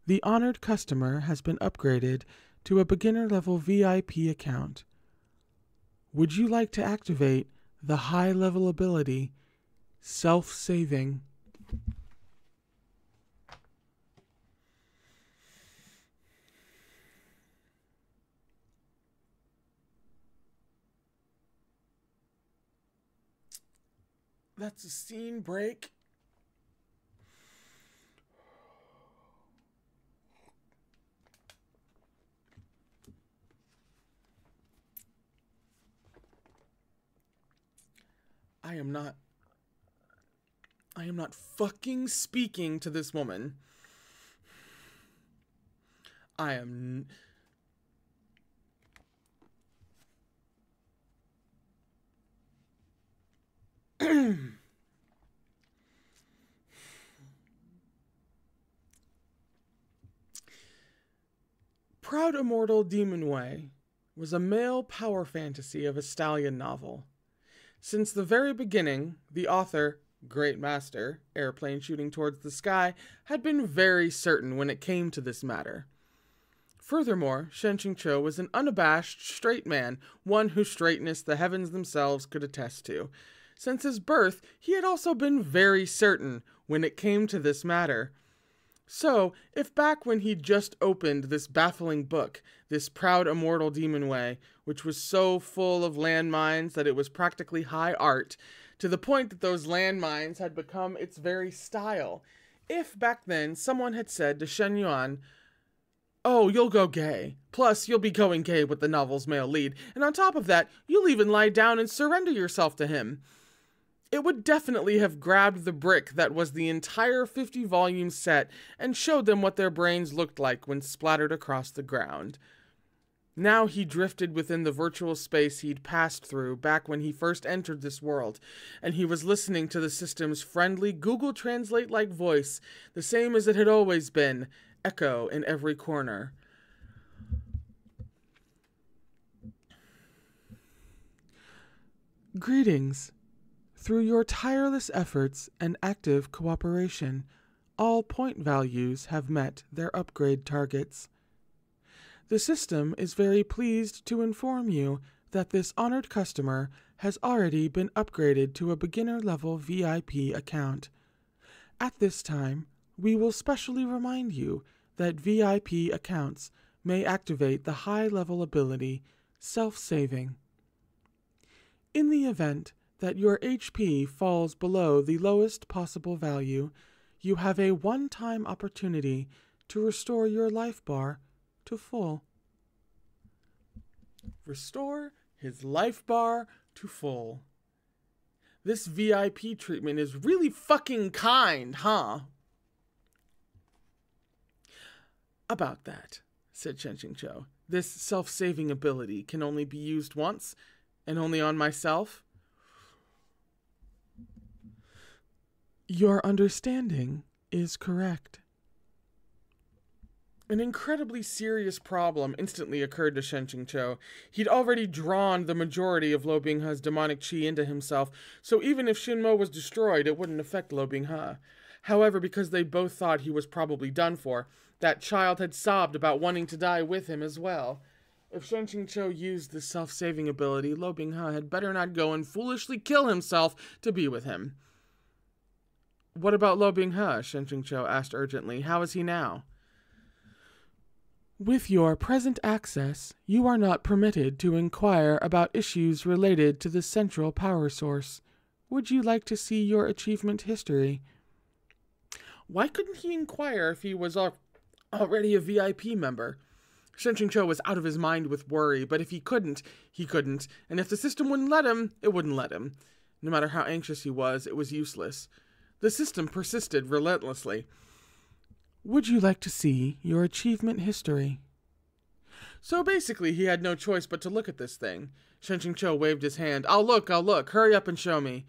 the honored customer has been upgraded to a beginner-level VIP account. Would you like to activate the high-level ability, Self-Saving? That's a scene break. I am not fucking speaking to this woman. I am... Proud Immortal Demon Way was a male power fantasy of a stallion novel. Since the very beginning, the author, Great Master, airplane shooting towards the sky, had been very certain when it came to this matter. Furthermore, Shenqing Cho was an unabashed straight man, one whose straightness the heavens themselves could attest to. Since his birth, he had also been very certain when it came to this matter. So, if back when he'd just opened this baffling book, this Proud Immortal Demon Way, which was so full of landmines that it was practically high art, to the point that those landmines had become its very style, if back then someone had said to Shen Yuan, "Oh, you'll go gay. Plus, you'll be going gay with the novel's male lead, and on top of that, you'll even lie down and surrender yourself to him," it would definitely have grabbed the brick that was the entire 50-volume set and showed them what their brains looked like when splattered across the ground. Now he drifted within the virtual space he'd passed through back when he first entered this world, and he was listening to the system's friendly Google Translate-like voice, the same as it had always been, echo in every corner. Greetings. Through your tireless efforts and active cooperation, all point values have met their upgrade targets. The system is very pleased to inform you that this honored customer has already been upgraded to a beginner-level VIP account. At this time, we will specially remind you that VIP accounts may activate the high-level ability Self-Saving. In the event that your HP falls below the lowest possible value, you have a one-time opportunity to restore your life bar to full. Restore his life bar to full. This VIP treatment is really fucking kind, huh? About that, said Shenqing Cho. This self-saving ability can only be used once, and only on myself. Your understanding is correct. An incredibly serious problem instantly occurred to Shenqing Cho. He'd already drawn the majority of Lo Binghe's demonic chi into himself, so even if Shinmo was destroyed, it wouldn't affect Lo Binghe. However, because they both thought he was probably done for, that child had sobbed about wanting to die with him as well. If Shenqing Cho used this self-saving ability, Lo Binghe had better not go and foolishly kill himself to be with him. What about Lo Binghe? Shenqing Cho asked urgently. How is he now? With your present access, you are not permitted to inquire about issues related to the central power source. Would you like to see your achievement history? Why couldn't he inquire if he was already a VIP member? Shenqing Cho was out of his mind with worry, but if he couldn't, he couldn't, and if the system wouldn't let him, it wouldn't let him. No matter how anxious he was, it was useless. The system persisted relentlessly. Would you like to see your achievement history? So basically, he had no choice but to look at this thing. Shenqing Cho waved his hand. I'll look. Hurry up and show me.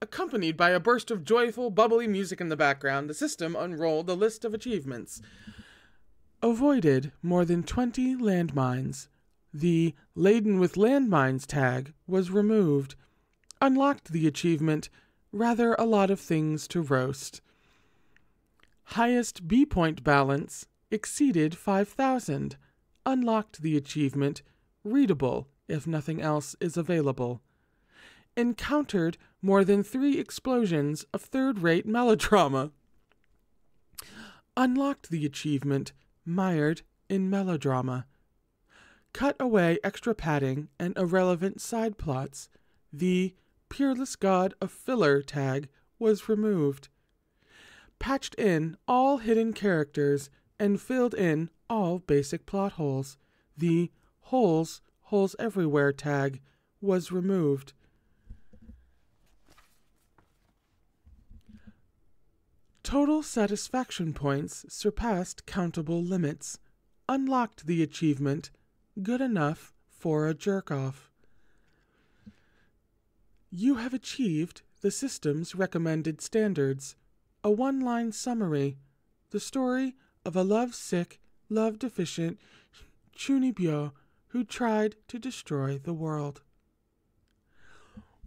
Accompanied by a burst of joyful, bubbly music in the background, the system unrolled the list of achievements. Avoided more than 20 landmines. The Laden with Landmines tag was removed. Unlocked the achievement, Rather a lot of things to roast. Highest B-point balance exceeded 5,000. Unlocked the achievement, Readable if nothing else is available. Encountered more than 3 explosions of third-rate melodrama. Unlocked the achievement, Mired in melodrama. Cut away extra padding and irrelevant side plots. The Peerless God of Filler tag was removed. Patched in all hidden characters and filled in all basic plot holes. The Holes Everywhere tag was removed. Total satisfaction points surpassed countable limits. Unlocked the achievement, good enough for a jerk-off. You have achieved the system's recommended standards. A one-line summary. The story of a love-sick, love-deficient Chunibyo who tried to destroy the world.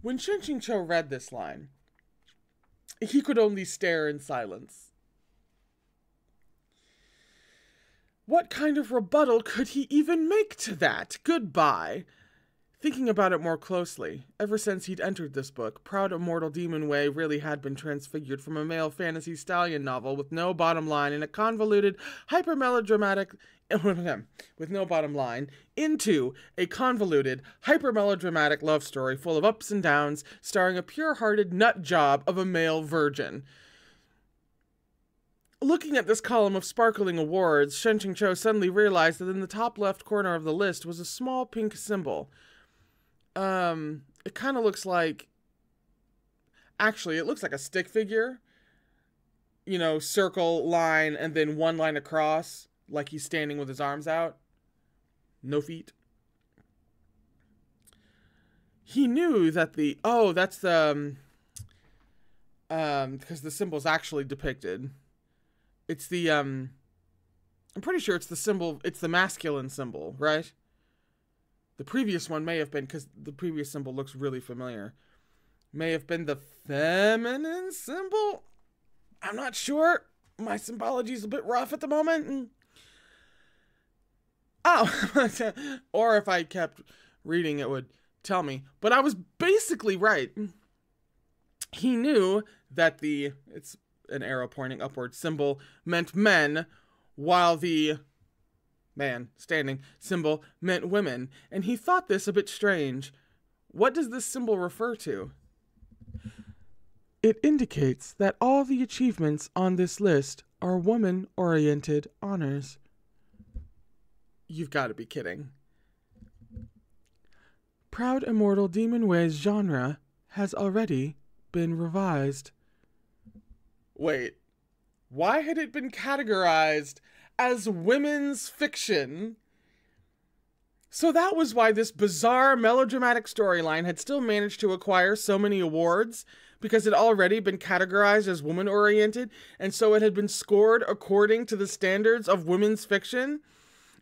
When Shin-Cho read this line, he could only stare in silence. What kind of rebuttal could he even make to that? Goodbye. Thinking about it more closely, ever since he'd entered this book, Proud Immortal Demon Way really had been transfigured from a male fantasy stallion novel with no bottom line and a convoluted, hyper-melodramatic... with no bottom line, into a convoluted, hyper-melodramatic love story full of ups and downs, starring a pure-hearted nut job of a male virgin. Looking at this column of sparkling awards, Shin-Cho suddenly realized that in the top left corner of the list was a small pink symbol. It kind of looks like... Actually, it looks like a stick figure. You know, circle, line, and then one line across, like he's standing with his arms out. No feet. He knew that the... Oh, that's the... because the symbol's actually depicted. It's the, I'm pretty sure it's the symbol, it's the masculine symbol, right? The previous one may have been, because the previous symbol looks really familiar, may have been the feminine symbol? I'm not sure. My symbology's a bit rough at the moment. Oh, or if I kept reading, it would tell me. But I was basically right. He knew that the, it's an arrow pointing upward symbol meant men, while the man standing symbol meant women, and he thought this a bit strange. What does this symbol refer to? It indicates that all the achievements on this list are woman-oriented honors. You've got to be kidding. Proud Immortal Demon Way's genre has already been revised. Wait, why had it been categorized as women's fiction? So that was why this bizarre melodramatic storyline had still managed to acquire so many awards, because it had already been categorized as woman-oriented, and so it had been scored according to the standards of women's fiction?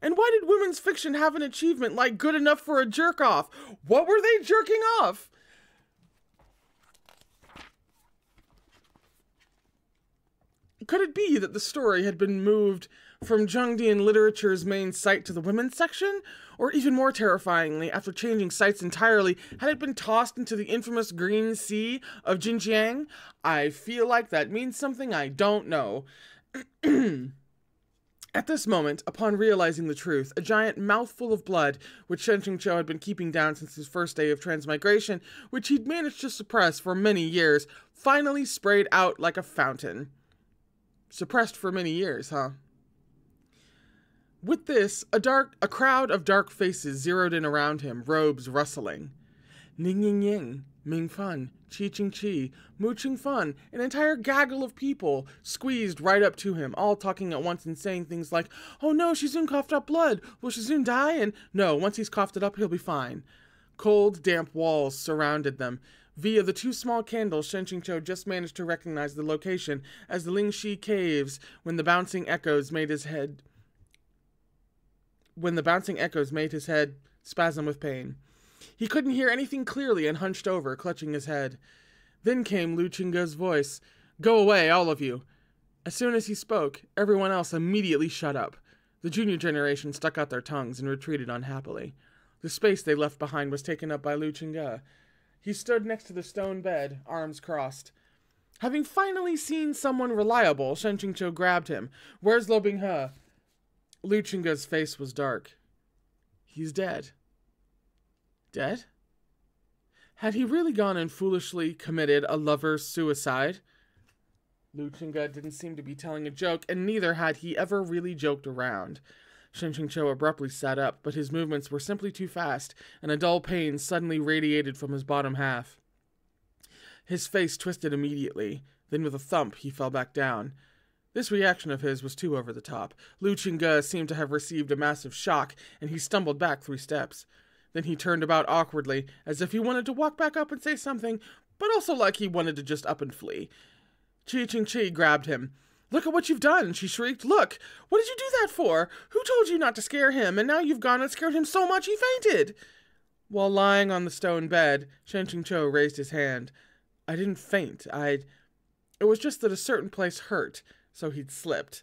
And why did women's fiction have an achievement like good enough for a jerk-off? What were they jerking off? Could it be that the story had been moved from Zhongdian literature's main site to the women's section? Or even more terrifyingly, after changing sites entirely, had it been tossed into the infamous Green Sea of Xinjiang? I feel like that means something I don't know. At this moment, upon realizing the truth, a giant mouthful of blood, which Shin-Cho had been keeping down since his first day of transmigration, which he'd managed to suppress for many years, finally sprayed out like a fountain. Suppressed for many years, huh? With this, a crowd of dark faces zeroed in around him, robes rustling. Ning Ying Ying, Ming Fun, Chi Ching Chi, Mu Ching Fun, an entire gaggle of people squeezed right up to him, all talking at once and saying things like, "Oh no, Shizun coughed up blood. Will Shizun die?" And no, once he's coughed it up, he'll be fine. Cold, damp walls surrounded them. Via the two small candles, Shin-Cho just managed to recognize the location as the Lingxi Caves when the bouncing echoes made his head spasm with pain. He couldn't hear anything clearly and hunched over, clutching his head. Then came Lu Chinga's voice. "Go away, all of you." As soon as he spoke, everyone else immediately shut up. The junior generation stuck out their tongues and retreated unhappily. The space they left behind was taken up by Lu Chinga. He stood next to the stone bed, arms crossed. Having finally seen someone reliable, Shin-Cho grabbed him. "Where's Lo Bing-he?" Lu Chinga's face was dark. "He's dead." Dead? Had he really gone and foolishly committed a lover's suicide? Lu Chinga didn't seem to be telling a joke, and neither had he ever really joked around. Shin-Cho abruptly sat up, but his movements were simply too fast, and a dull pain suddenly radiated from his bottom half. His face twisted immediately. Then with a thump, he fell back down. This reaction of his was too over the top. Lu Chingge seemed to have received a massive shock, and he stumbled back 3 steps. Then he turned about awkwardly, as if he wanted to walk back up and say something, but also like he wanted to just up and flee. Chi grabbed him. "Look at what you've done," she shrieked. "Look! What did you do that for? Who told you not to scare him, and now you've gone and scared him so much he fainted?" While lying on the stone bed, Shen-Ching-Cho raised his hand. "I didn't faint. It was just that a certain place hurt, so he'd slipped."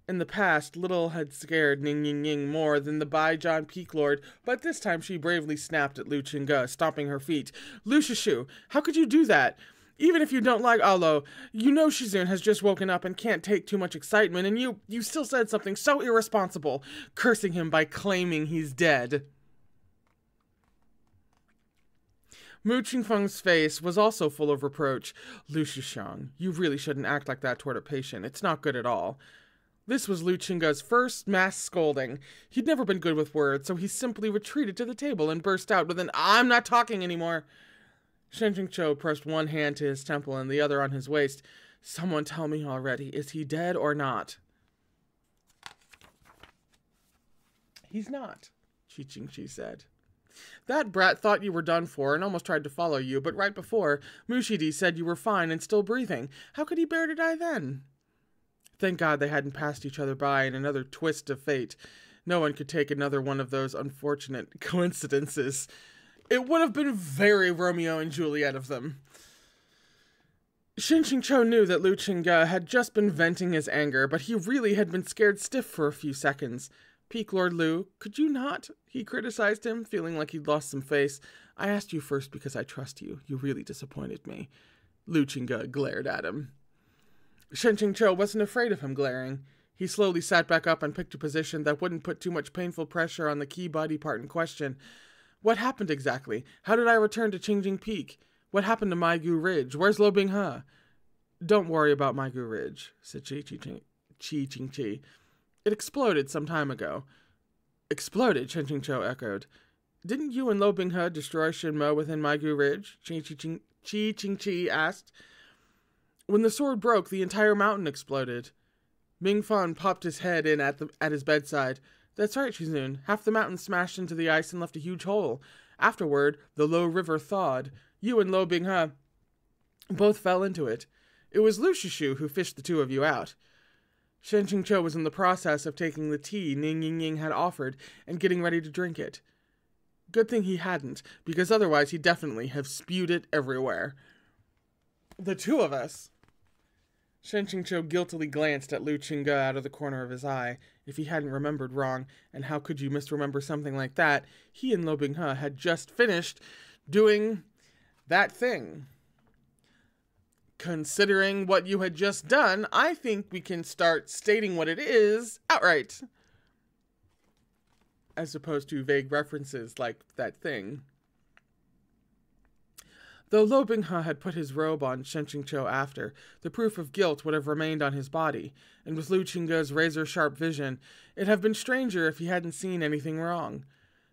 In the past, Little had scared Ning Ying Ying more than the Baijian Peak Lord, but this time she bravely snapped at Lu Chingge, stomping her feet. "Lu Shishu, how could you do that? Even if you don't like Alo, you know Shizun has just woken up and can't take too much excitement, and you still said something so irresponsible, cursing him by claiming he's dead." Mu Qingfeng's face was also full of reproach. "Lu Shishang, you really shouldn't act like that toward a patient. It's not good at all." This was Lu Chingge's first mass scolding. He'd never been good with words, so he simply retreated to the table and burst out with an "I'm not talking anymore." Shen-Ching-Cho pressed one hand to his temple and the other on his waist. "Someone tell me already, is he dead or not?" "He's not," Chi said. "That brat thought you were done for and almost tried to follow you, but right before, Mushidi said you were fine and still breathing. How could he bear to die then?" Thank God they hadn't passed each other by in another twist of fate. No one could take another one of those unfortunate coincidences. It would have been very Romeo and Juliet of them. Shen-Ching-Cho knew that Lu Chingge had just been venting his anger, but he really had been scared stiff for a few seconds. "Peak Lord Lu, could you not?" he criticized him, feeling like he'd lost some face. "I asked you first because I trust you. You really disappointed me." Lu Chingge glared at him. Shen-Ching-Cho wasn't afraid of him glaring. He slowly sat back up and picked a position that wouldn't put too much painful pressure on the key body part in question. "What happened exactly? How did I return to Qingjing Peak? What happened to Maigu Ridge? Where's Lo Binghe?" "Don't worry about Maigu Ridge," said Chi. "It exploded some time ago." "Exploded?" Shen-Ching-Cho echoed. "Didn't you and Lo Binghe destroy Shinmo within Maigu Ridge?" Chi asked. "When the sword broke, the entire mountain exploded." Ming Fan popped his head in at his bedside. "That's right, Shizun. Half the mountain smashed into the ice and left a huge hole. Afterward, the low river thawed. You and Lo Binghe both fell into it. It was Lu Shishu who fished the two of you out." Shen-Ching-Cho was in the process of taking the tea Ning Ying Ying had offered and getting ready to drink it. Good thing he hadn't, because otherwise he'd definitely have spewed it everywhere. "The two of us." Shen-Ching-Cho guiltily glanced at Lu Chingge out of the corner of his eye. If he hadn't remembered wrong, and how could you misremember something like that, he and Lo Binghe had just finished doing that thing. Considering what you had just done, I think we can start stating what it is outright, as opposed to vague references like that thing. Though Lo Binghe had put his robe on Shen-Ching-Cho after, the proof of guilt would have remained on his body, and with Lu Chingge's razor-sharp vision, it'd have been stranger if he hadn't seen anything wrong.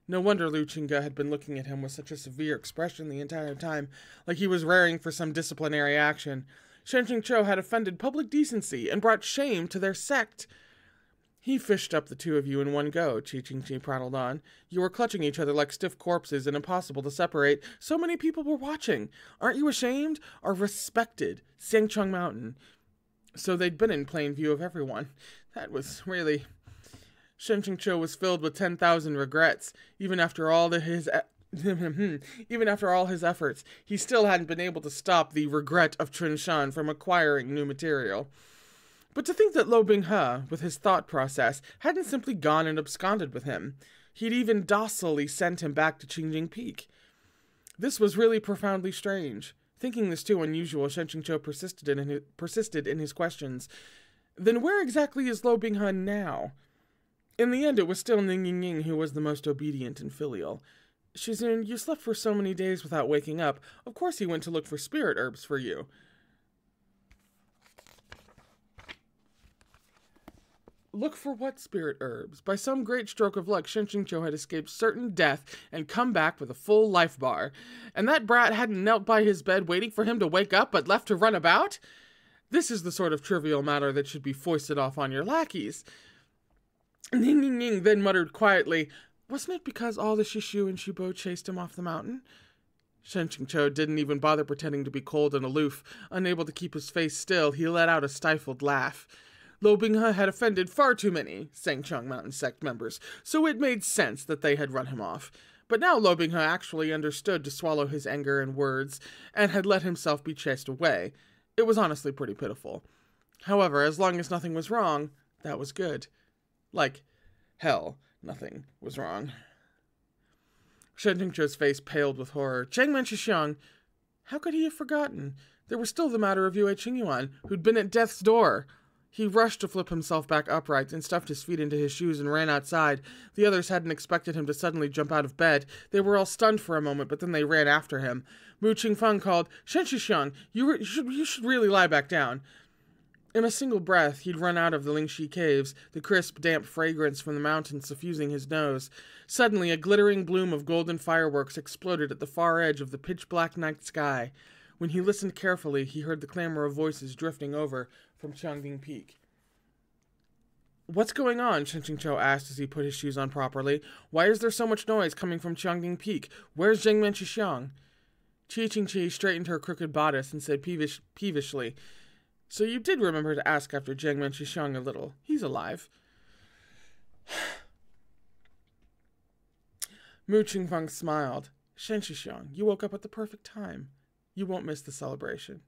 No wonder Lu Chingge had been looking at him with such a severe expression the entire time, like he was raring for some disciplinary action. Shen-Ching-Cho had offended public decency and brought shame to their sect. "He fished up the two of you in one go," Chi prattled on. "You were clutching each other like stiff corpses and impossible to separate. So many people were watching. Aren't you ashamed? Our respected Sangcheng Mountain." So they'd been in plain view of everyone. That was really... Shen-Ching-Cho was filled with 10,000 regrets. Even after all his efforts, he still hadn't been able to stop the regret of Chunshan from acquiring new material. But to think that Lo Binghe, with his thought process, hadn't simply gone and absconded with him. He'd even docilely sent him back to Qingjing Peak. This was really profoundly strange. Thinking this too unusual, Shen-Ching-Cho persisted in his questions. "Then where exactly is Lo Binghe now?" In the end, it was still Ning Ying Ying who was the most obedient and filial. "Shizun, you slept for so many days without waking up. Of course he went to look for spirit herbs for you." Look for what spirit herbs? By some great stroke of luck, Shen-Ching-Cho had escaped certain death and come back with a full life bar. And that brat hadn't knelt by his bed waiting for him to wake up, but left to run about? This is the sort of trivial matter that should be foisted off on your lackeys. Ning Ning Ning then muttered quietly, "Wasn't it because all the Shishu and Shibo chased him off the mountain?" Shen Qingqiu didn't even bother pretending to be cold and aloof. Unable to keep his face still, he let out a stifled laugh. Lo Binghe had offended far too many Sangchong Mountain sect members, so it made sense that they had run him off. But now Lo Binghe actually understood to swallow his anger in words, and had let himself be chased away. It was honestly pretty pitiful. However, as long as nothing was wrong, that was good. Like, hell, nothing was wrong. Shen Qingqiu's face paled with horror. Changmen Shixiang, how could he have forgotten? There was still the matter of Yue Qingyuan, who'd been at death's door. He rushed to flip himself back upright and stuffed his feet into his shoes and ran outside. The others hadn't expected him to suddenly jump out of bed. They were all stunned for a moment, but then they ran after him. Mu Qingfeng called, "Shen Shixiang, you should really lie back down." In a single breath, he'd run out of the Lingxi caves, the crisp, damp fragrance from the mountains suffusing his nose. Suddenly, a glittering bloom of golden fireworks exploded at the far edge of the pitch-black night sky. When he listened carefully, he heard the clamor of voices drifting over from Changding Peak. "What's going on?" Shen Qingqiu asked as he put his shoes on properly. "Why is there so much noise coming from Changding Peak? Where's Zhengmen Shixiang?" Qi Qingqi straightened her crooked bodice and said peevishly, "So you did remember to ask after Zhengmen Shixiang a little. He's alive." Mu Qingfeng smiled. "Shen Shixiang, you woke up at the perfect time. You won't miss the celebration."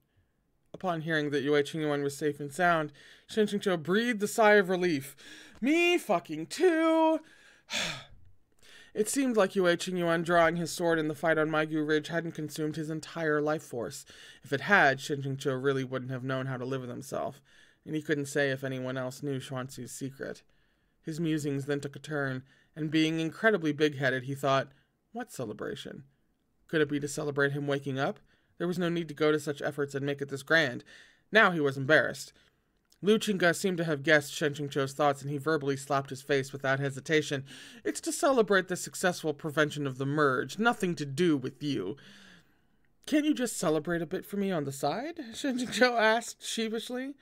Upon hearing that Yue Qingyuan was safe and sound, Shen Qingqiu breathed a sigh of relief. "Me fucking too!" It seemed like Yue Qingyuan drawing his sword in the fight on Maigu Ridge hadn't consumed his entire life force. If it had, Shen Qingqiu really wouldn't have known how to live with himself, and he couldn't say if anyone else knew Xuanzu's secret. His musings then took a turn, and being incredibly big-headed, he thought, what celebration? Could it be to celebrate him waking up? There was no need to go to such efforts and make it this grand. Now he was embarrassed. Lu Qingge seemed to have guessed Shen Qingqiu's thoughts, and he verbally slapped his face without hesitation. "It's to celebrate the successful prevention of the merge. Nothing to do with you." "Can't you just celebrate a bit for me on the side?" Shen Qingqiu asked sheepishly.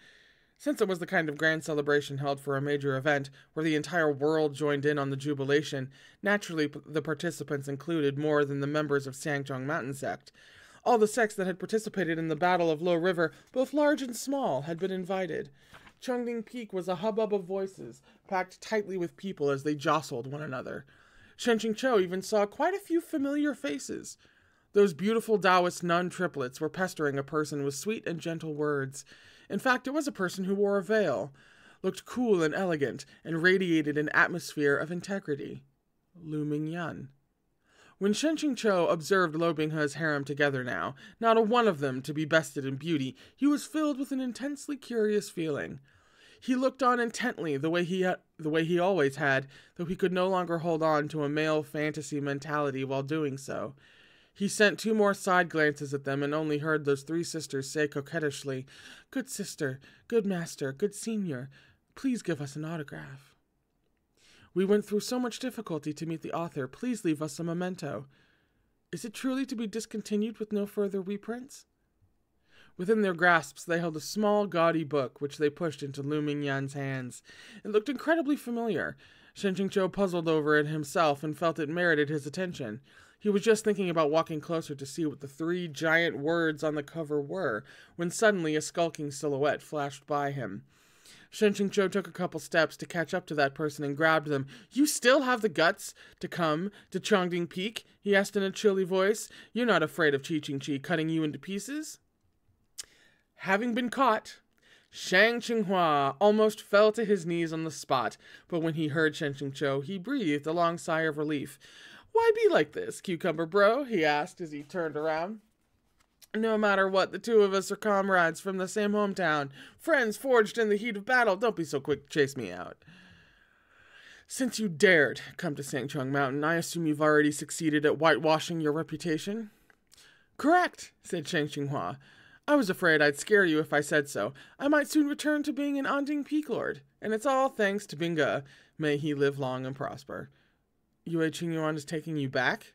Since it was the kind of grand celebration held for a major event, where the entire world joined in on the jubilation, naturally the participants included more than the members of Sangchong Mountain Sect. All the sects that had participated in the Battle of Low River, both large and small, had been invited. Changding Peak was a hubbub of voices, packed tightly with people as they jostled one another. Shen Qingqiu even saw quite a few familiar faces. Those beautiful Taoist nun triplets were pestering a person with sweet and gentle words. In fact, it was a person who wore a veil, looked cool and elegant, and radiated an atmosphere of integrity. Lu Mingyan. When Shen Qingqiu observed Lo Binghe's harem together now, not a one of them to be bested in beauty, he was filled with an intensely curious feeling. He looked on intently the way he always had, though he could no longer hold on to a male fantasy mentality while doing so. He sent 2 more side glances at them and only heard those 3 sisters say coquettishly, "Good sister, good master, good senior, please give us an autograph. We went through so much difficulty to meet the author. Please leave us a memento. Is it truly to be discontinued with no further reprints?" Within their grasps, they held a small, gaudy book, which they pushed into Lu Mingyan's hands. It looked incredibly familiar. Shen Qingqiu puzzled over it himself and felt it merited his attention. He was just thinking about walking closer to see what the 3 giant words on the cover were, when suddenly a skulking silhouette flashed by him. Shen Qingqiu took a couple steps to catch up to that person and grabbed them. "You still have the guts to come to Changding Peak?" he asked in a chilly voice. "You're not afraid of Qi Qingqi cutting you into pieces?" Having been caught, Shang Qinghua almost fell to his knees on the spot, but when he heard Shen Qingqiu, he breathed a long sigh of relief. "Why be like this, cucumber bro?" he asked as he turned around. "No matter what, the 2 of us are comrades from the same hometown, friends forged in the heat of battle. Don't be so quick to chase me out." "Since you dared come to Sangchong Mountain, I assume you've already succeeded at whitewashing your reputation?" "Correct," said Shang Qinghua. "I was afraid I'd scare you if I said so. I might soon return to being an Anding Peak Lord, and it's all thanks to Binghe. May he live long and prosper." "Yue Qingyuan is taking you back?"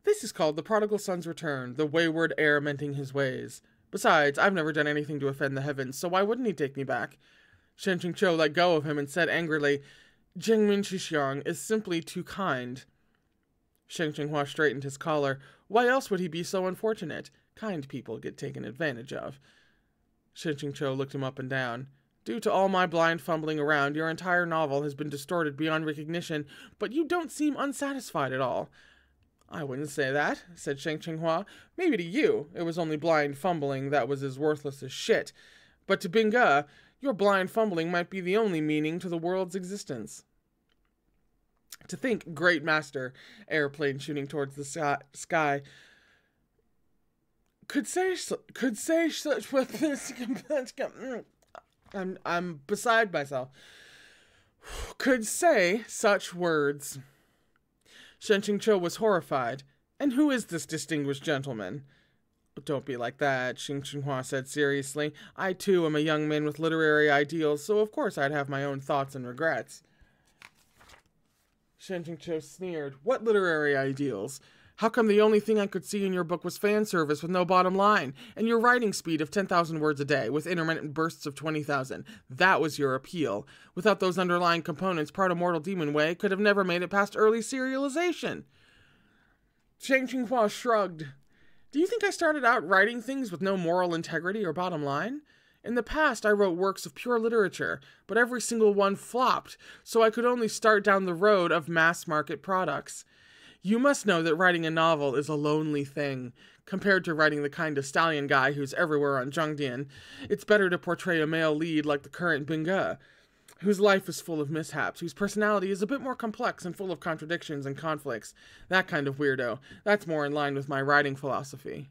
"This is called the prodigal son's return, the wayward heir mending his ways. Besides, I've never done anything to offend the heavens, so why wouldn't he take me back? Shen Qingqiu let go of him and said angrily, Jingmin Shixiang is simply too kind. Shen Qinghua straightened his collar. Why else would he be so unfortunate? Kind people get taken advantage of. Shen Qingqiu looked him up and down. Due to all my blind fumbling around, your entire novel has been distorted beyond recognition, but you don't seem unsatisfied at all. I wouldn't say that, said Shen Qinghua. Maybe to you, it was only blind fumbling that was as worthless as shit. But to Binge, your blind fumbling might be the only meaning to the world's existence. To think, Great Master, airplane shooting towards the sky, could say such with this. I'm beside myself. Could say such words. Shen Qingqiu was horrified. And who is this distinguished gentleman? Don't be like that, Shen Qinghua said seriously. I too am a young man with literary ideals, so of course I'd have my own thoughts and regrets. Shen Qingqiu sneered. What literary ideals? How come the only thing I could see in your book was fan service with no bottom line, and your writing speed of 10,000 words a day, with intermittent bursts of 20,000? That was your appeal. Without those underlying components, Proud Immortal Demon Way could have never made it past early serialization. Shen Qinghua shrugged. Do you think I started out writing things with no moral integrity or bottom line? In the past, I wrote works of pure literature, but every single one flopped, so I could only start down the road of mass-market products. You must know that writing a novel is a lonely thing. Compared to writing the kind of stallion guy who's everywhere on Zhangdian, it's better to portray a male lead like the current Binge, whose life is full of mishaps, whose personality is a bit more complex and full of contradictions and conflicts. That kind of weirdo. That's more in line with my writing philosophy.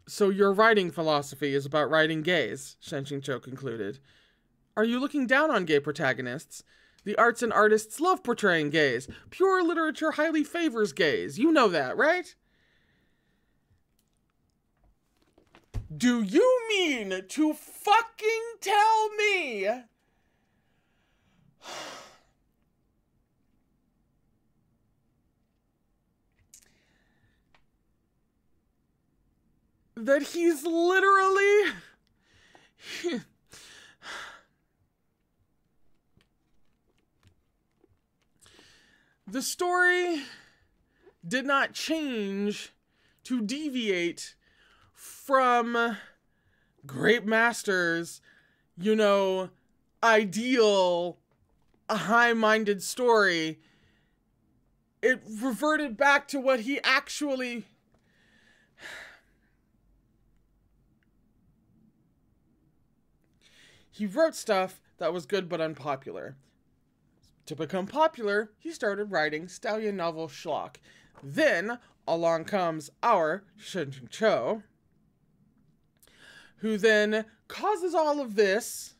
So your writing philosophy is about writing gays, Shen Qingqiu concluded. Are you looking down on gay protagonists? The arts and artists love portraying gays. Pure literature highly favors gays. You know that, right? Do you mean to fucking tell me that he's literally... The story did not change to deviate from Great Master's, ideal, high-minded story. It reverted back to what he actually... He wrote stuff that was good but unpopular. To become popular, he started writing stallion novel schlock. Then, along comes our Shen Qingqiu, who then causes all of this,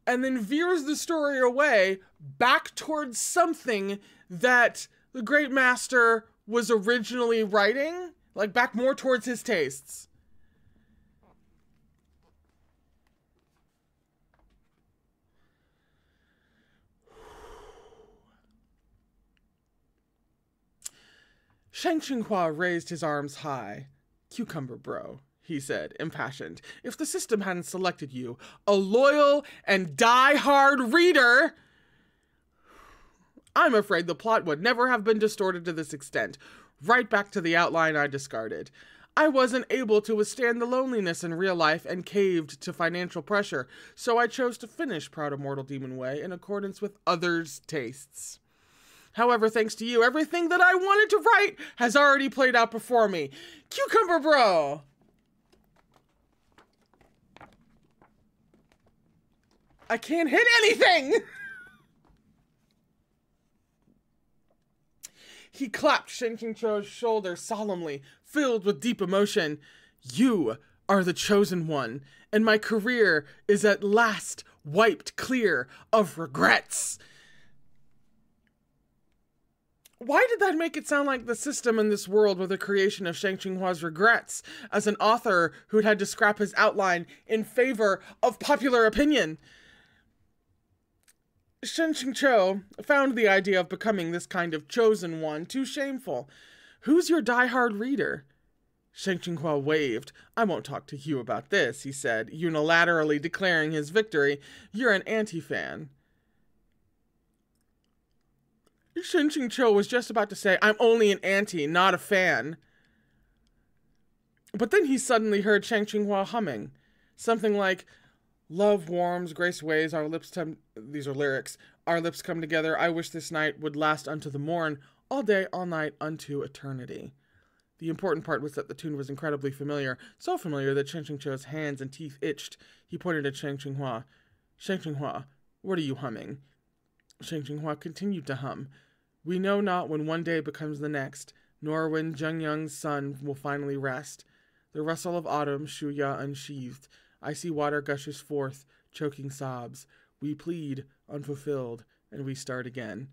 and then veers the story away back towards something that the Great Master was originally writing, like back more towards his tastes. Shen Qinghua raised his arms high. Cucumber bro, he said, impassioned. If the system hadn't selected you, a loyal and die-hard reader, I'm afraid the plot would never have been distorted to this extent. Right back to the outline I discarded. I wasn't able to withstand the loneliness in real life and caved to financial pressure, so I chose to finish Proud Immortal Demon Way in accordance with others' tastes. However, thanks to you, everything that I wanted to write has already played out before me. Cucumber bro! I can't hit anything! He clapped Shen Qingqiu's shoulder solemnly, filled with deep emotion. You are the chosen one, and my career is at last wiped clear of regrets. Why did that make it sound like the system in this world were the creation of Shen Qinghua's regrets as an author who'd had to scrap his outline in favor of popular opinion? Shen Qingqiu found the idea of becoming this kind of chosen one too shameful. Who's your diehard reader? Shang Qinghua waved. "I won't talk to you about this," he said, unilaterally declaring his victory. "You're an anti-fan." Shen Qingqiu was just about to say, "I'm only an anti, not a fan." But then he suddenly heard Shang Qinghua humming. Something like, "Love warms, grace ways, our lips these are lyrics. "Our lips come together, I wish this night would last unto the morn, all day, all night, unto eternity." The important part was that the tune was incredibly familiar, so familiar that Shang Qingqiu's hands and teeth itched. He pointed at Shang Qinghua. "Shang Qinghua, what are you humming?" Shang Qinghua continued to hum. "We know not when one day becomes the next, nor when Zhengyang's sun will finally rest. The rustle of autumn, Shuya unsheathed. Icy water gushes forth, choking sobs. We plead, unfulfilled, and we start again."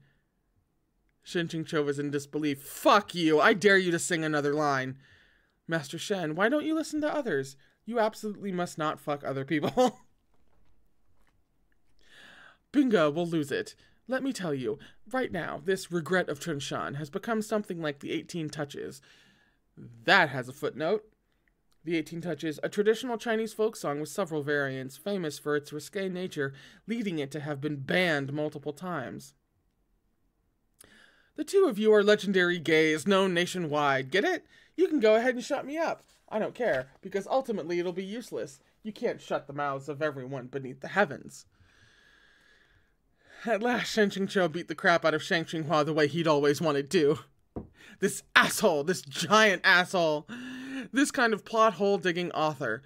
Shen Qingqiu was in disbelief. "Fuck you! I dare you to sing another line." "Master Shen, why don't you listen to others? You absolutely must not fuck other people." "Bingo will lose it. Let me tell you, right now, this regret of Chunshan has become something like the 18 Touches." That has a footnote. The 18 Touches, a traditional Chinese folk song with several variants, famous for its risque nature, leading it to have been banned multiple times. "The two of you are legendary gays, known nationwide. Get it? You can go ahead and shut me up. I don't care, because ultimately it'll be useless. You can't shut the mouths of everyone beneath the heavens." At last, Shen Qingqiu beat the crap out of Shang Qinghua the way he'd always wanted to. This asshole, this giant asshole, this kind of plot hole digging author,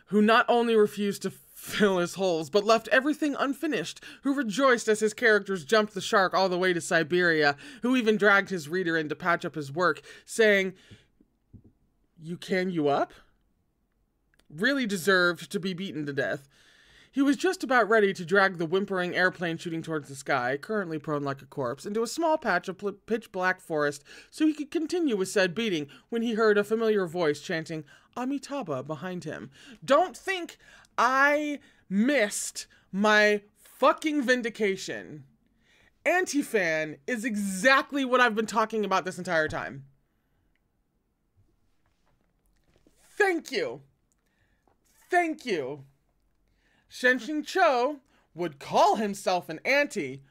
who not only refused to fill his holes, but left everything unfinished, who rejoiced as his characters jumped the shark all the way to Siberia, who even dragged his reader in to patch up his work, saying, you up?" really deserved to be beaten to death. He was just about ready to drag the whimpering airplane shooting towards the sky, currently prone like a corpse, into a small patch of pitch-black forest so he could continue with said beating when he heard a familiar voice chanting Amitabha behind him. Don't think I missed my fucking vindication. Anti-fan is exactly what I've been talking about this entire time. Thank you. Thank you. Shen Qingqiu would call himself an anti,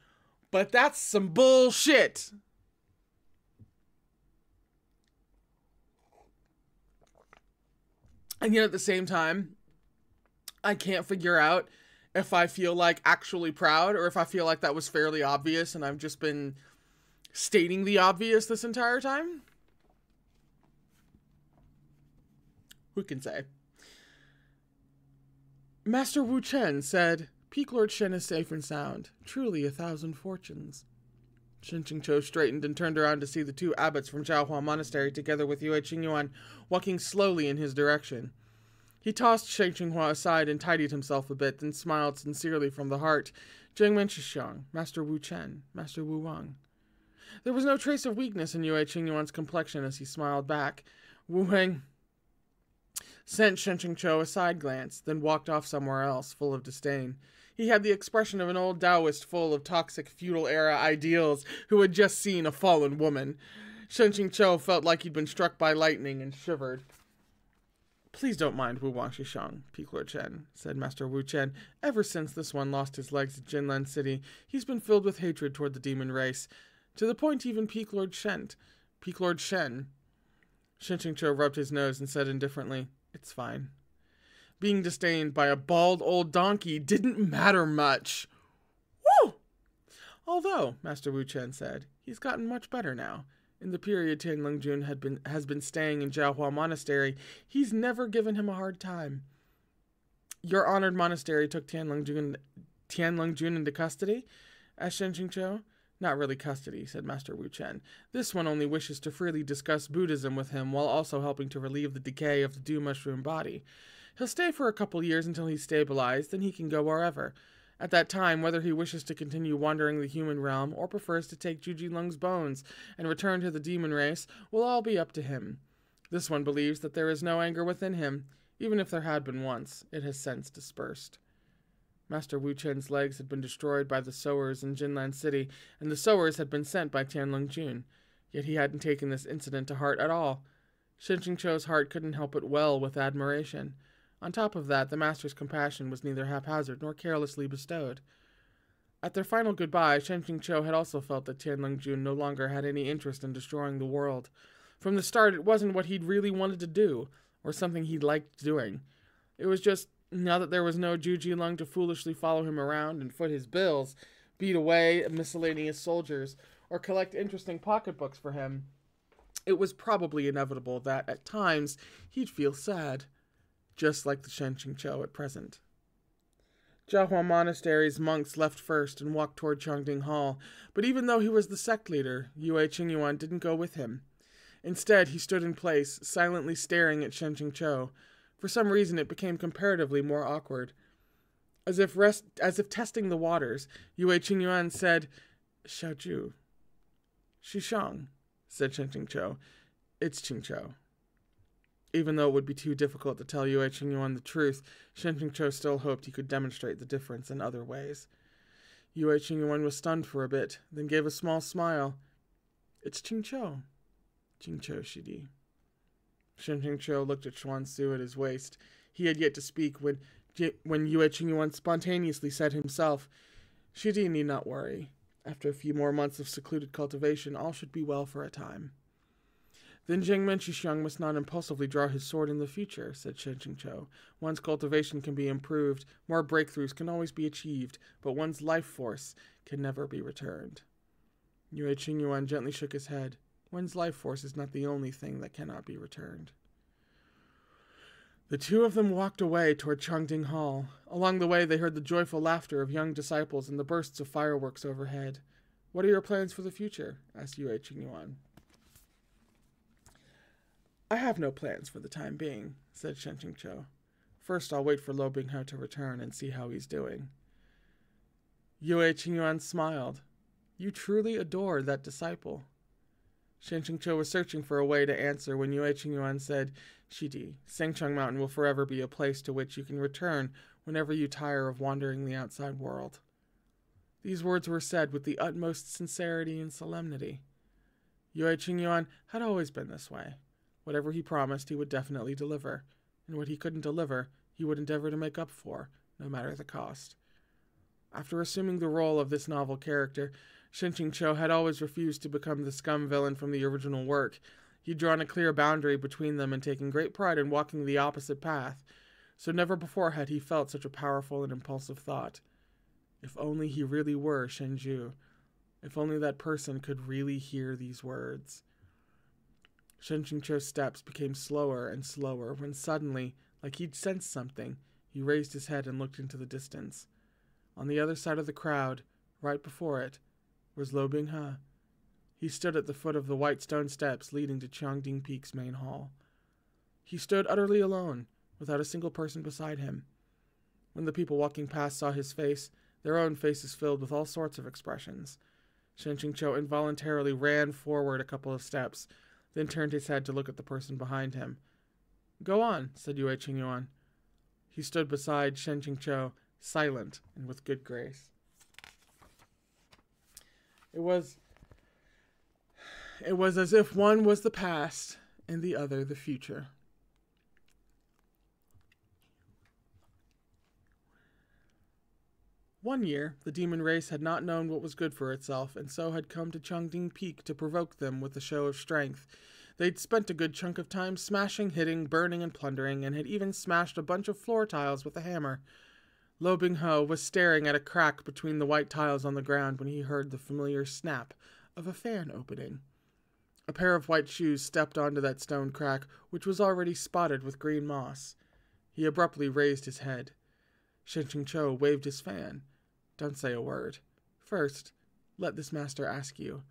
but that's some bullshit. And yet at the same time, I can't figure out if I feel like actually proud or if I feel like that was fairly obvious and I've just been stating the obvious this entire time. Who can say? Master Wu Chen said, "Peak Lord Shen is safe and sound. Truly 1,000 fortunes." Shen Qingqiu straightened and turned around to see the two abbots from Zhaohua Monastery together with Yue Qingyuan walking slowly in his direction. He tossed Shang Qinghua aside and tidied himself a bit, then smiled sincerely from the heart. "Zhengmen Shixiang, Master Wu Chen, Master Wu Wang." There was no trace of weakness in Yue Qingyuan's complexion as he smiled back. Wu Wang sent Shen Qingqiu a side glance, then walked off somewhere else, full of disdain. He had the expression of an old Taoist full of toxic feudal-era ideals who had just seen a fallen woman. Shen Qingqiu felt like he'd been struck by lightning and shivered. "Please don't mind Wu Wangshishang, Peak Lord Chen," said Master Wu Chen. "Ever since this one lost his legs at Jinlan City, he's been filled with hatred toward the demon race, to the point even Peak Lord Shen. Shen Qingqiu rubbed his nose and said indifferently, "It's fine." Being disdained by a bald old donkey didn't matter much. Woo! Although, Master Wu Chen said, he's gotten much better now. In the period Tianlong Jun has been staying in Zhaohua Monastery, he's never given him a hard time. "Your honored monastery took Tianlong Jun into custody?" asked Shen Qingqiu. "Not really custody," said Master Wu Chen. "This one only wishes to freely discuss Buddhism with him while also helping to relieve the decay of the dew mushroom body. He'll stay for a couple years until he's stabilized, then he can go wherever. At that time, whether he wishes to continue wandering the human realm or prefers to take Juji Lung's bones and return to the demon race will all be up to him. This one believes that there is no anger within him. Even if there had been once, it has since dispersed." Master Wu Chen's legs had been destroyed by the sowers in Jinlan City, and the sowers had been sent by Tianlong Jun. Yet he hadn't taken this incident to heart at all. Shen Cho's heart couldn't help but well with admiration. On top of that, the master's compassion was neither haphazard nor carelessly bestowed. At their final goodbye, Shen Cho had also felt that Tianlong Jun no longer had any interest in destroying the world. From the start, it wasn't what he'd really wanted to do, or something he liked doing. It was just, now that there was no Zhu Jilong to foolishly follow him around and foot his bills, beat away miscellaneous soldiers, or collect interesting pocketbooks for him, it was probably inevitable that, at times, he'd feel sad, just like the Shen Cho at present. Jiahua Monastery's monks left first and walked toward Chongding Hall, but even though he was the sect leader, Yue Qingyuan didn't go with him. Instead, he stood in place, silently staring at Shen Cho. For some reason, it became comparatively more awkward. As if testing the waters, Yue Qingyuan said, "Xiaozhu." "Shishang," said Shen Cho. "It's Qingqiu." Even though it would be too difficult to tell Yue Qingyuan the truth, Shen Cho still hoped he could demonstrate the difference in other ways. Yue Qingyuan was stunned for a bit, then gave a small smile. "It's Qingqiu. Qingqiu Shidi." Shen Cho looked at Xuan Su at his waist. He had yet to speak when Yue Qingyuan spontaneously said himself, "Shidi need not worry. After a few more months of secluded cultivation, all should be well for a time." "Then Zhengmen Shixiang must not impulsively draw his sword in the future," said Shen Cho. "One's cultivation can be improved, more breakthroughs can always be achieved, but one's life force can never be returned." Yue Qingyuan gently shook his head. One's life force is not the only thing that cannot be returned. The two of them walked away toward Chongding Hall. Along the way, they heard the joyful laughter of young disciples and the bursts of fireworks overhead. "What are your plans for the future?" asked Yue Qingyuan. "I have no plans for the time being," said Shen Cho. "First, I'll wait for Lo Binghao to return and see how he's doing." Yue Qingyuan smiled. "You truly adored that disciple." Shen Cho was searching for a way to answer when Yue Qingyuan said, "Shidi, Sengchong Mountain will forever be a place to which you can return whenever you tire of wandering the outside world." These words were said with the utmost sincerity and solemnity. Yue Qingyuan had always been this way. Whatever he promised, he would definitely deliver, and what he couldn't deliver, he would endeavor to make up for, no matter the cost. After assuming the role of this novel character, Shen Cho had always refused to become the scum villain from the original work. He'd drawn a clear boundary between them and taken great pride in walking the opposite path, so never before had he felt such a powerful and impulsive thought. If only he really were Shenju. If only that person could really hear these words. Shen Cho's steps became slower and slower when suddenly, like he'd sensed something, he raised his head and looked into the distance. On the other side of the crowd, right before it, was Lo Binghao. He stood at the foot of the white stone steps leading to Chongding Peak's main hall. He stood utterly alone, without a single person beside him. When the people walking past saw his face, their own faces filled with all sorts of expressions. Shen Cho involuntarily ran forward a couple of steps, then turned his head to look at the person behind him. "Go on," said Yue Qingyuan. He stood beside Shen Cho, silent and with good grace. It was as if one was the past and the other the future. One year, the demon race had not known what was good for itself, and so had come to Chongding Peak to provoke them with a show of strength. They'd spent a good chunk of time smashing, hitting, burning, and plundering, and had even smashed a bunch of floor tiles with a hammer. Lo Binghao was staring at a crack between the white tiles on the ground when he heard the familiar snap of a fan opening. A pair of white shoes stepped onto that stone crack, which was already spotted with green moss. He abruptly raised his head. Shen Cho waved his fan. "Don't say a word. First, let this master ask you.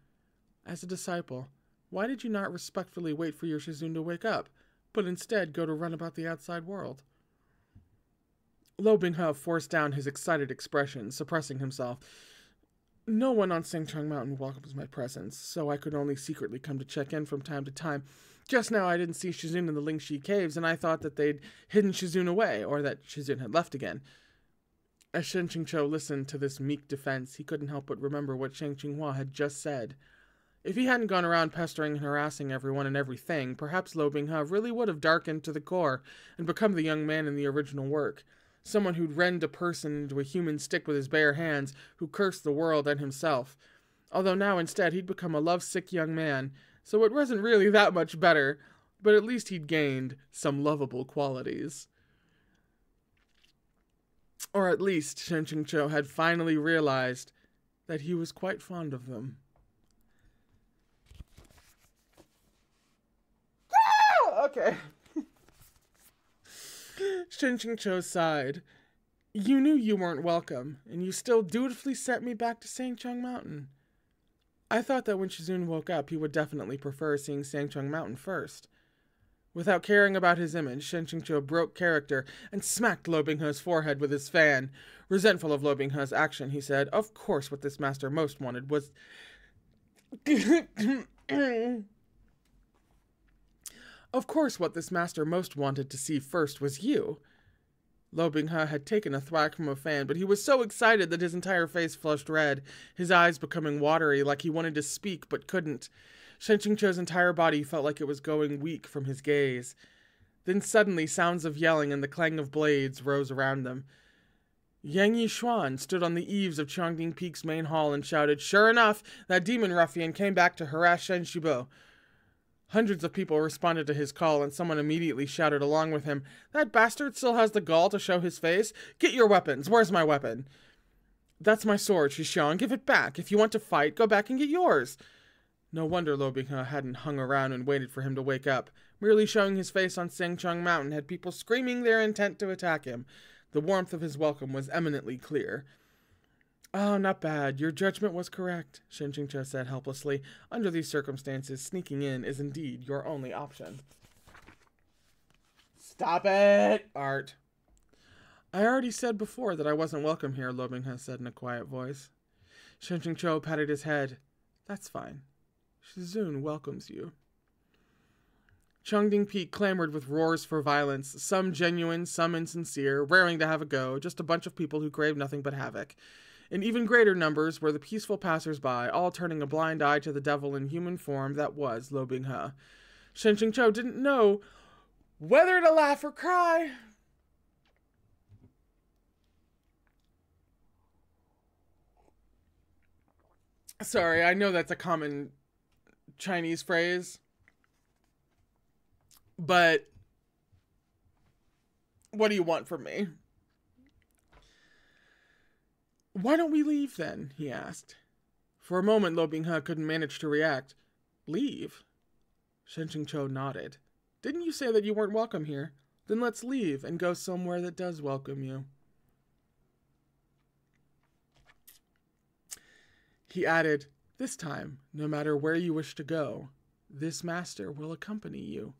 As a disciple, why did you not respectfully wait for your Shizun to wake up, but instead go to run about the outside world?" Lo Binghao forced down his excited expression, suppressing himself. "No one on Sengchong Mountain welcomes my presence, so I could only secretly come to check in from time to time. Just now I didn't see Shizun in the Lingxi caves, and I thought that they'd hidden Shizun away, or that Shizun had left again." As Shen Cho listened to this meek defense, he couldn't help but remember what Shang Qinghua had just said. If he hadn't gone around pestering and harassing everyone and everything, perhaps Lo Binghe really would have darkened to the core and become the young man in the original work. Someone who'd rend a person into a human stick with his bare hands, who cursed the world and himself. Although now instead he'd become a lovesick young man, so it wasn't really that much better, but at least he'd gained some lovable qualities. Or at least Shen-Qing-Cho had finally realized that he was quite fond of them. Okay. Shen-Qing-Cho sighed. You knew you weren't welcome, and you still dutifully sent me back to Sangchong Mountain. I thought that when Shizun woke up, he would definitely prefer seeing Sangchong Mountain first. Without caring about his image, Shen-Qing-Cho broke character and smacked Lo Binghe's forehead with his fan. Resentful of Lo Binghe's action, he said, "Of course what this master most wanted was..." Of course what this master most wanted to see first was you. Lo Binghe had taken a thwack from a fan, but he was so excited that his entire face flushed red, his eyes becoming watery like he wanted to speak but couldn't. Shen-Qing-Cho's entire body felt like it was going weak from his gaze. Then suddenly sounds of yelling and the clang of blades rose around them. Yang Yishuan stood on the eaves of Chongding Peak's main hall and shouted, "Sure enough, that demon ruffian came back to harass Shen Shibo." Hundreds of people responded to his call, and someone immediately shouted along with him, "That bastard still has the gall to show his face? Get your weapons! Where's my weapon?" "That's my sword, Shishiong. Give it back. If you want to fight, go back and get yours." No wonder Lo Binghe hadn't hung around and waited for him to wake up. Merely showing his face on Sangchong Mountain had people screaming their intent to attack him. The warmth of his welcome was eminently clear. "Oh, not bad. Your judgment was correct," Shen-Qing-Cho said helplessly. "Under these circumstances, sneaking in is indeed your only option." "Stop it, Art." "I already said before that I wasn't welcome here," Lo Binghe said in a quiet voice. Shen-Qing-Cho patted his head. "That's fine. Shizun welcomes you." Chongding Peak clamored with roars for violence, some genuine, some insincere, raring to have a go, just a bunch of people who craved nothing but havoc. In even greater numbers were the peaceful passers-by, all turning a blind eye to the devil in human form that was Lo Binghe. Shen-Qing-Cho didn't know whether to laugh or cry. Sorry, I know that's a common Chinese phrase, but what do you want from me? "Why don't we leave, then?" he asked. For a moment, Lo Binghe couldn't manage to react. "Leave?" Shen-Qing-Cho nodded. "Didn't you say that you weren't welcome here? Then let's leave and go somewhere that does welcome you." He added, "This time, no matter where you wish to go, this master will accompany you."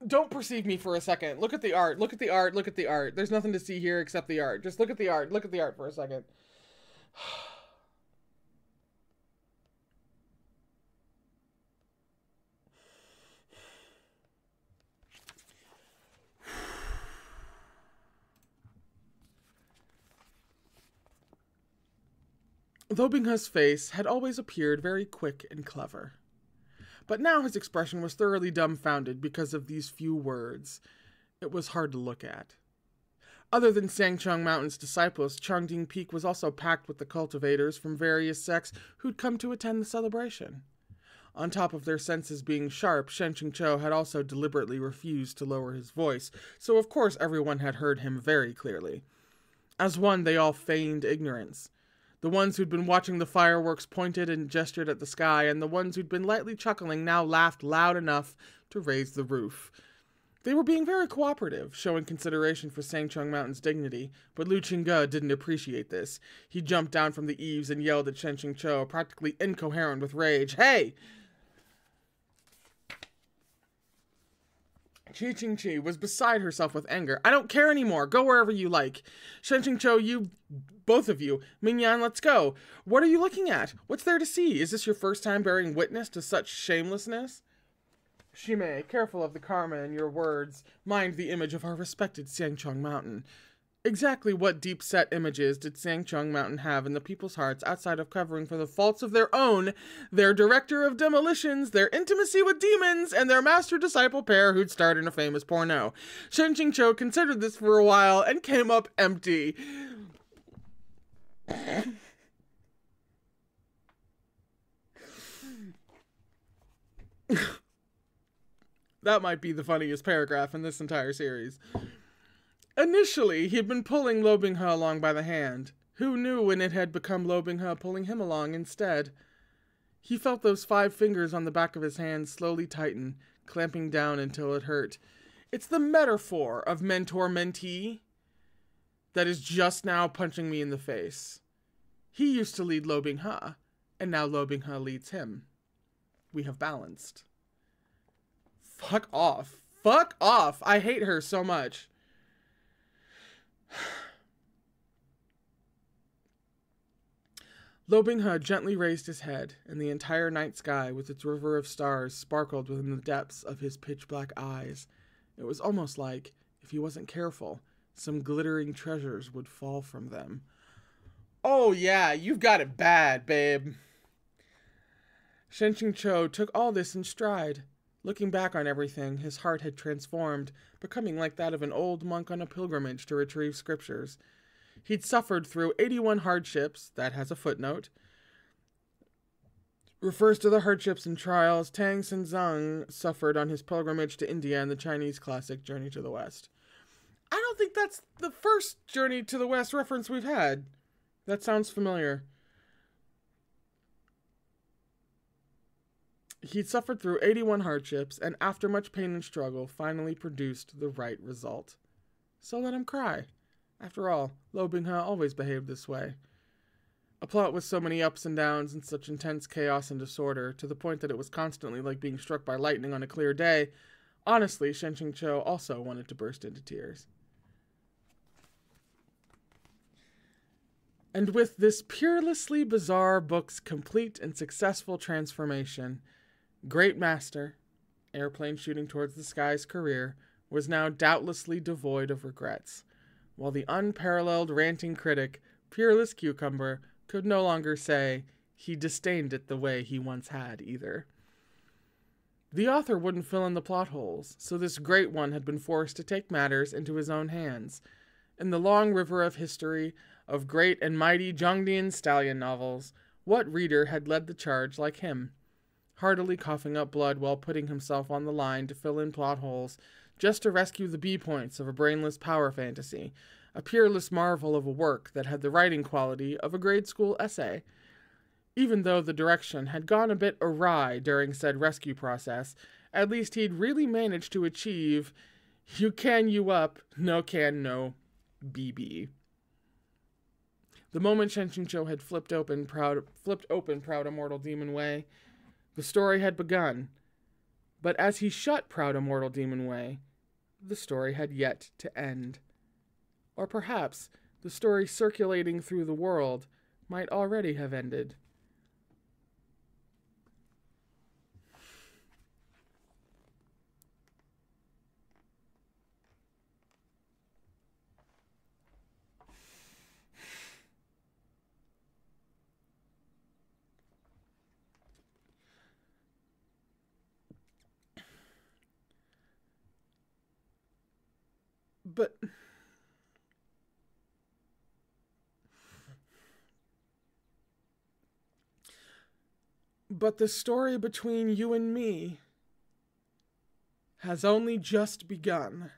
Don't perceive me for a second. Look at the art. Look at the art. Look at the art. There's nothing to see here except the art. Just look at the art. Look at the art for a second. Lo Binghe's face had always appeared very quick and clever. But now his expression was thoroughly dumbfounded because of these few words. It was hard to look at. Other than Sangchong Mountain's disciples, Chongding Peak was also packed with the cultivators from various sects who'd come to attend the celebration. On top of their senses being sharp, Shen-Qing-Cho had also deliberately refused to lower his voice, so of course everyone had heard him very clearly. As one, they all feigned ignorance. The ones who'd been watching the fireworks pointed and gestured at the sky, and the ones who'd been lightly chuckling now laughed loud enough to raise the roof. They were being very cooperative, showing consideration for Sangchong Mountain's dignity, but Lu Qingge didn't appreciate this. He jumped down from the eaves and yelled at Shen-Qing-Cho, practically incoherent with rage. "Hey!" Chi-Ching-Chi was beside herself with anger. "I don't care anymore. Go wherever you like. Shen-Qing-Cho, you... both of you. Ming-Yan, let's go. What are you looking at? What's there to see? Is this your first time bearing witness to such shamelessness?" "Shimei, careful of the karma in your words. Mind the image of our respected Sangchong Mountain." Exactly what deep-set images did Sangchung Mountain have in the people's hearts outside of covering for the faults of their own, their director of demolitions, their intimacy with demons, and their master-disciple pair who'd starred in a famous porno? Shen Qingqiu considered this for a while and came up empty. That might be the funniest paragraph in this entire series. Initially, he'd been pulling Lo Binghe along by the hand. Who knew when it had become Lo Binghe pulling him along instead? He felt those 5 fingers on the back of his hand slowly tighten, clamping down until it hurt. It's the metaphor of mentor-mentee that is just now punching me in the face. He used to lead Lo Binghe, and now Lo Binghe leads him. We have balanced. Fuck off. Fuck off. I hate her so much. Lo Binghe gently raised his head, and the entire night sky with its river of stars sparkled within the depths of his pitch-black eyes. It was almost like, if he wasn't careful, some glittering treasures would fall from them. Oh yeah, you've got it bad, babe. Shen Qingqiu took all this in stride. Looking back on everything, his heart had transformed, becoming like that of an old monk on a pilgrimage to retrieve scriptures. He'd suffered through 81 hardships, that has a footnote. Refers to the hardships and trials Tang Senzong suffered on his pilgrimage to India in the Chinese classic Journey to the West. I don't think that's the first Journey to the West reference we've had. That sounds familiar. He'd suffered through 81 hardships, and after much pain and struggle, finally produced the right result. So let him cry. After all, Lo Binghe always behaved this way. A plot with so many ups and downs and such intense chaos and disorder, to the point that it was constantly like being struck by lightning on a clear day. Honestly, Shen Qingqiu also wanted to burst into tears. And with this peerlessly bizarre book's complete and successful transformation, Great Master, airplane shooting towards the skies career, was now doubtlessly devoid of regrets, while the unparalleled ranting critic, Peerless Cucumber, could no longer say he disdained it the way he once had either. The author wouldn't fill in the plot holes, so this great one had been forced to take matters into his own hands. In the long river of history of great and mighty Zhongdian stallion novels, what reader had led the charge like him? Heartily coughing up blood while putting himself on the line to fill in plot holes, just to rescue the B-points of a brainless power fantasy, a peerless marvel of a work that had the writing quality of a grade school essay. Even though the direction had gone a bit awry during said rescue process, at least he'd really managed to achieve you can you up, no can no, BB. The moment Shen Qingqiu had flipped open Proud Immortal Demon Way, the story had begun. But as he shut Proud Immortal Demon Way, the story had yet to end. Or perhaps the story circulating through the world might already have ended. But the story between you and me has only just begun.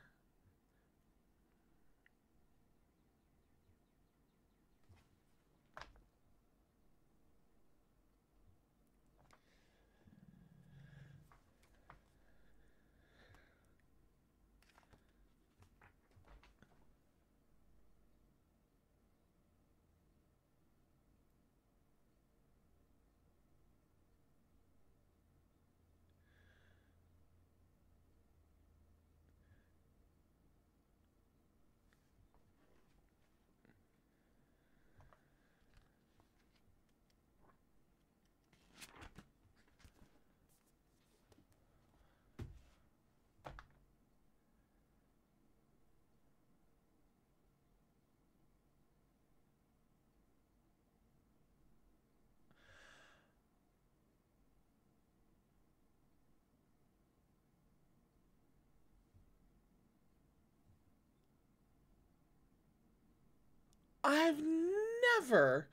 Never.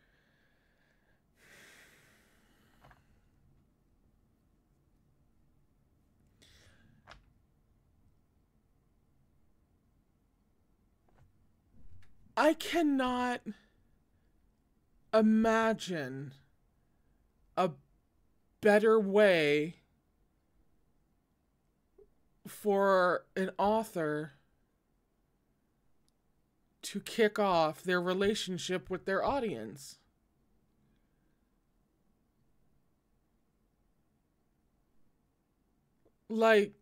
I cannot imagine a better way for an author to kick off their relationship with their audience. Like,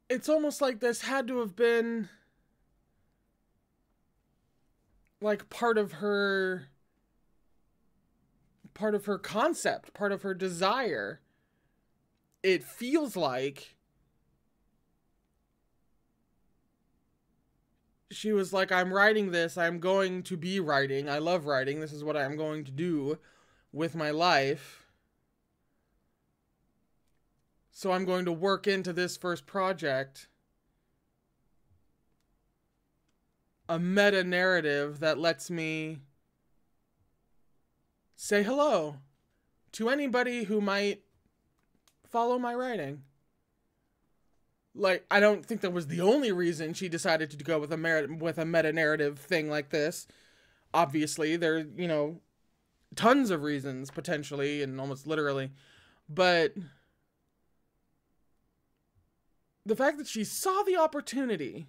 it's almost like this had to have been like part of her concept, part of her desire. It feels like she was like, I'm writing this, I'm going to be writing, I love writing, this is what I'm going to do with my life. So I'm going to work into this first project a meta-narrative that lets me say hello to anybody who might follow my writing. Like, I don't think that was the only reason she decided to go with a meta-narrative thing like this. Obviously, there are, you know, tons of reasons, potentially, and almost literally. But the fact that she saw the opportunity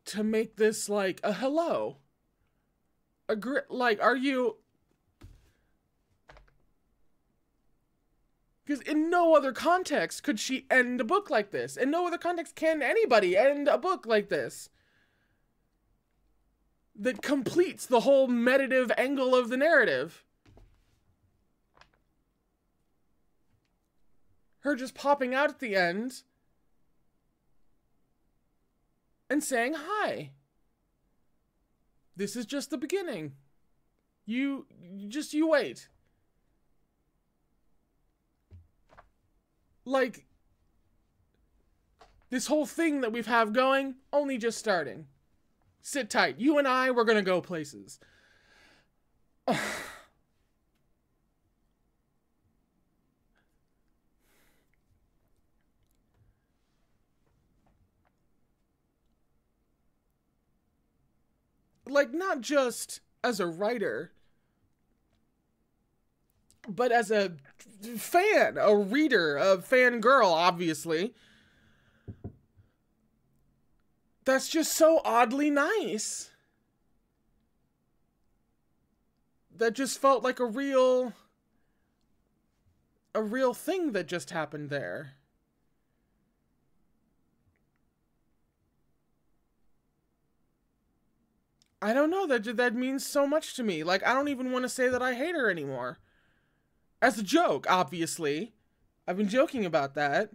to make this, like, a hello. Like, are you... Because in no other context could she end a book like this. In no other context can anybody end a book like this. That completes the whole meditative angle of the narrative. Her just popping out at the end and saying hi. This is just the beginning. You wait. Like, this whole thing that we've have going, only just starting. Sit tight. You and I, we're gonna go places. Like, not just as a writer, but as a fan, a reader, a fangirl, obviously. That's just so oddly nice. That just felt like a real thing that just happened there. I don't know, that means so much to me. Like, I don't even want to say that I hate her anymore. As a joke, obviously. I've been joking about that.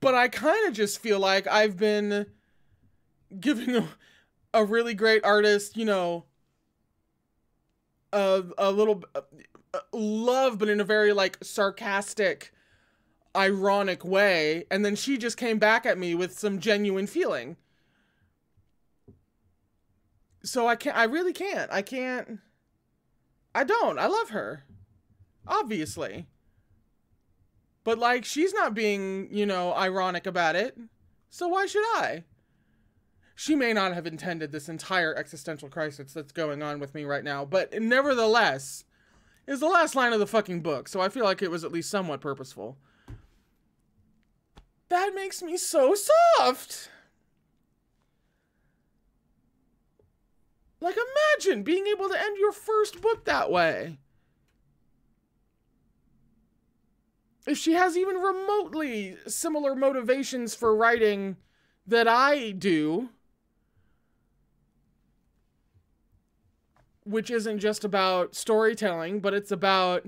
But I kind of just feel like I've been giving a really great artist, you know, a little love, but in a very, like, sarcastic, ironic way. And then she just came back at me with some genuine feeling. So I really can't. I don't. I love her. Obviously. But, like, she's not being, you know, ironic about it. So why should I? She may not have intended this entire existential crisis that's going on with me right now, but nevertheless, it's the last line of the fucking book, so I feel like it was at least somewhat purposeful. That makes me so soft! Like, imagine being able to end your first book that way. If she has even remotely similar motivations for writing that I do, which isn't just about storytelling, but it's about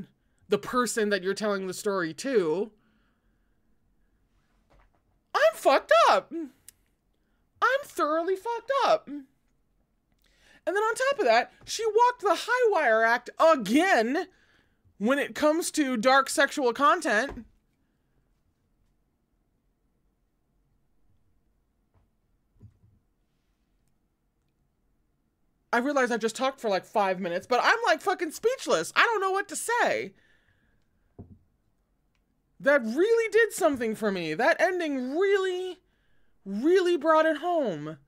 the person that you're telling the story to, I'm fucked up. I'm thoroughly fucked up. And then on top of that, she walked the high wire act again when it comes to dark sexual content. I realize I just talked for like 5 minutes, but I'm like fucking speechless. I don't know what to say. That really did something for me. That ending really, really brought it home.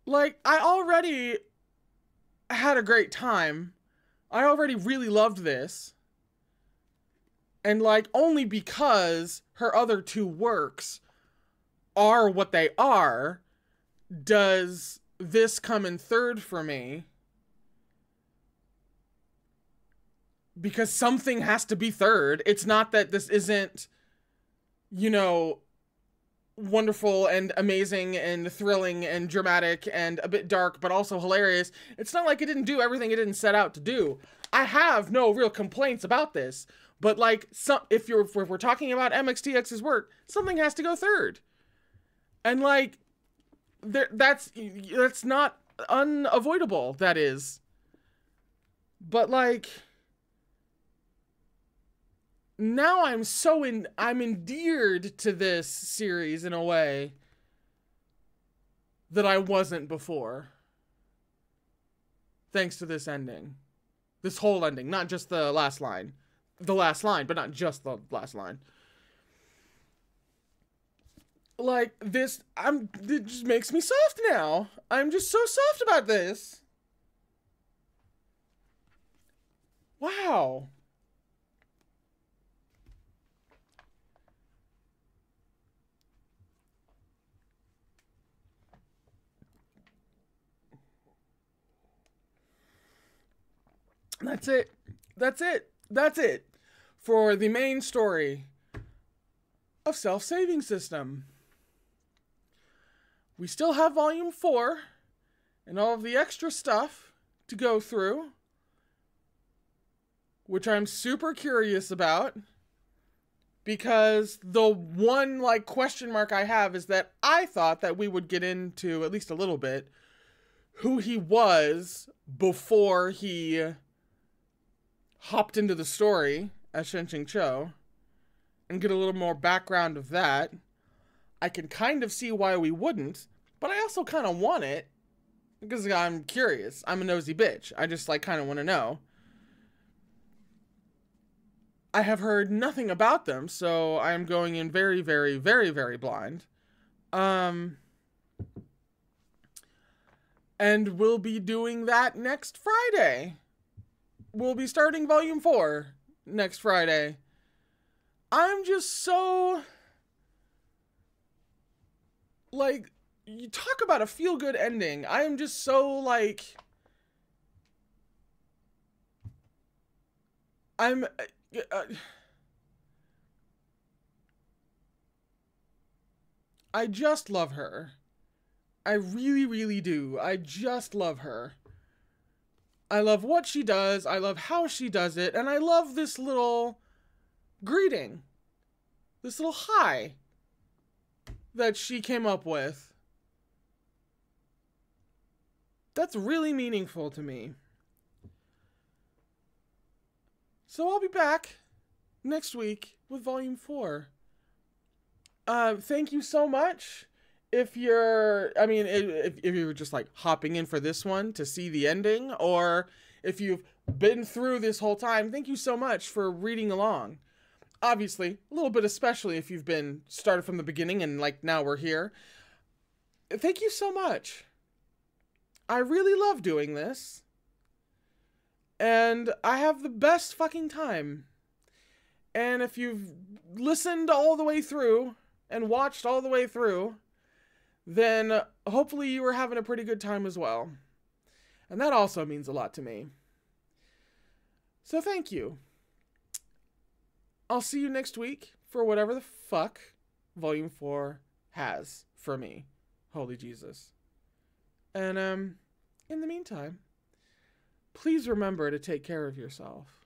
Like, I already had a great time. I already really loved this. And like, only because her other two works are what they are, does this come in third for me. Because something has to be third. It's not that this isn't, you know, wonderful and amazing and thrilling and dramatic and a bit dark, but also hilarious. It's not like it didn't do everything it didn't set out to do. I have no real complaints about this. But like, if we're talking about MXTX's work, something has to go third. And like, that's not unavoidable, that is. But like, now I'm endeared to this series in a way that I wasn't before. Thanks to this ending. This whole ending, not just the last line. The last line, but not just the last line. Like, it just makes me soft now. I'm just so soft about this. Wow. That's it. That's it. That's it for the main story of Self-Saving System. We still have Volume 4 and all of the extra stuff to go through, which I'm super curious about, because the one like question mark I have is that I thought that we would get into, at least a little bit, who he was before he hopped into the story as Shen-Ching Cho, and get a little more background of that. I can kind of see why we wouldn't, but I also kind of want it, because I'm curious. I'm a nosy bitch. I just like kind of want to know. I have heard nothing about them, so I'm going in very, very, very, very blind. And we'll be doing that next Friday. We'll be starting Volume 4 next Friday. I'm just so... like, you talk about a feel-good ending. I am just so, like... I just love her. I really, really do. I just love her. I love what she does, I love how she does it, and I love this little greeting. This little hi that she came up with. That's really meaningful to me. So I'll be back next week with Volume 4. Thank you so much. If you're, I mean, if you were just like hopping in for this one to see the ending, or if you've been through this whole time, thank you so much for reading along. Obviously, a little bit especially if you've been started from the beginning and like now we're here. Thank you so much. I really love doing this. And I have the best fucking time. And if you've listened all the way through and watched all the way through, then hopefully you were having a pretty good time as well. And that also means a lot to me. So thank you. I'll see you next week for whatever the fuck Volume 4 has for me. Holy Jesus. And in the meantime, please remember to take care of yourself.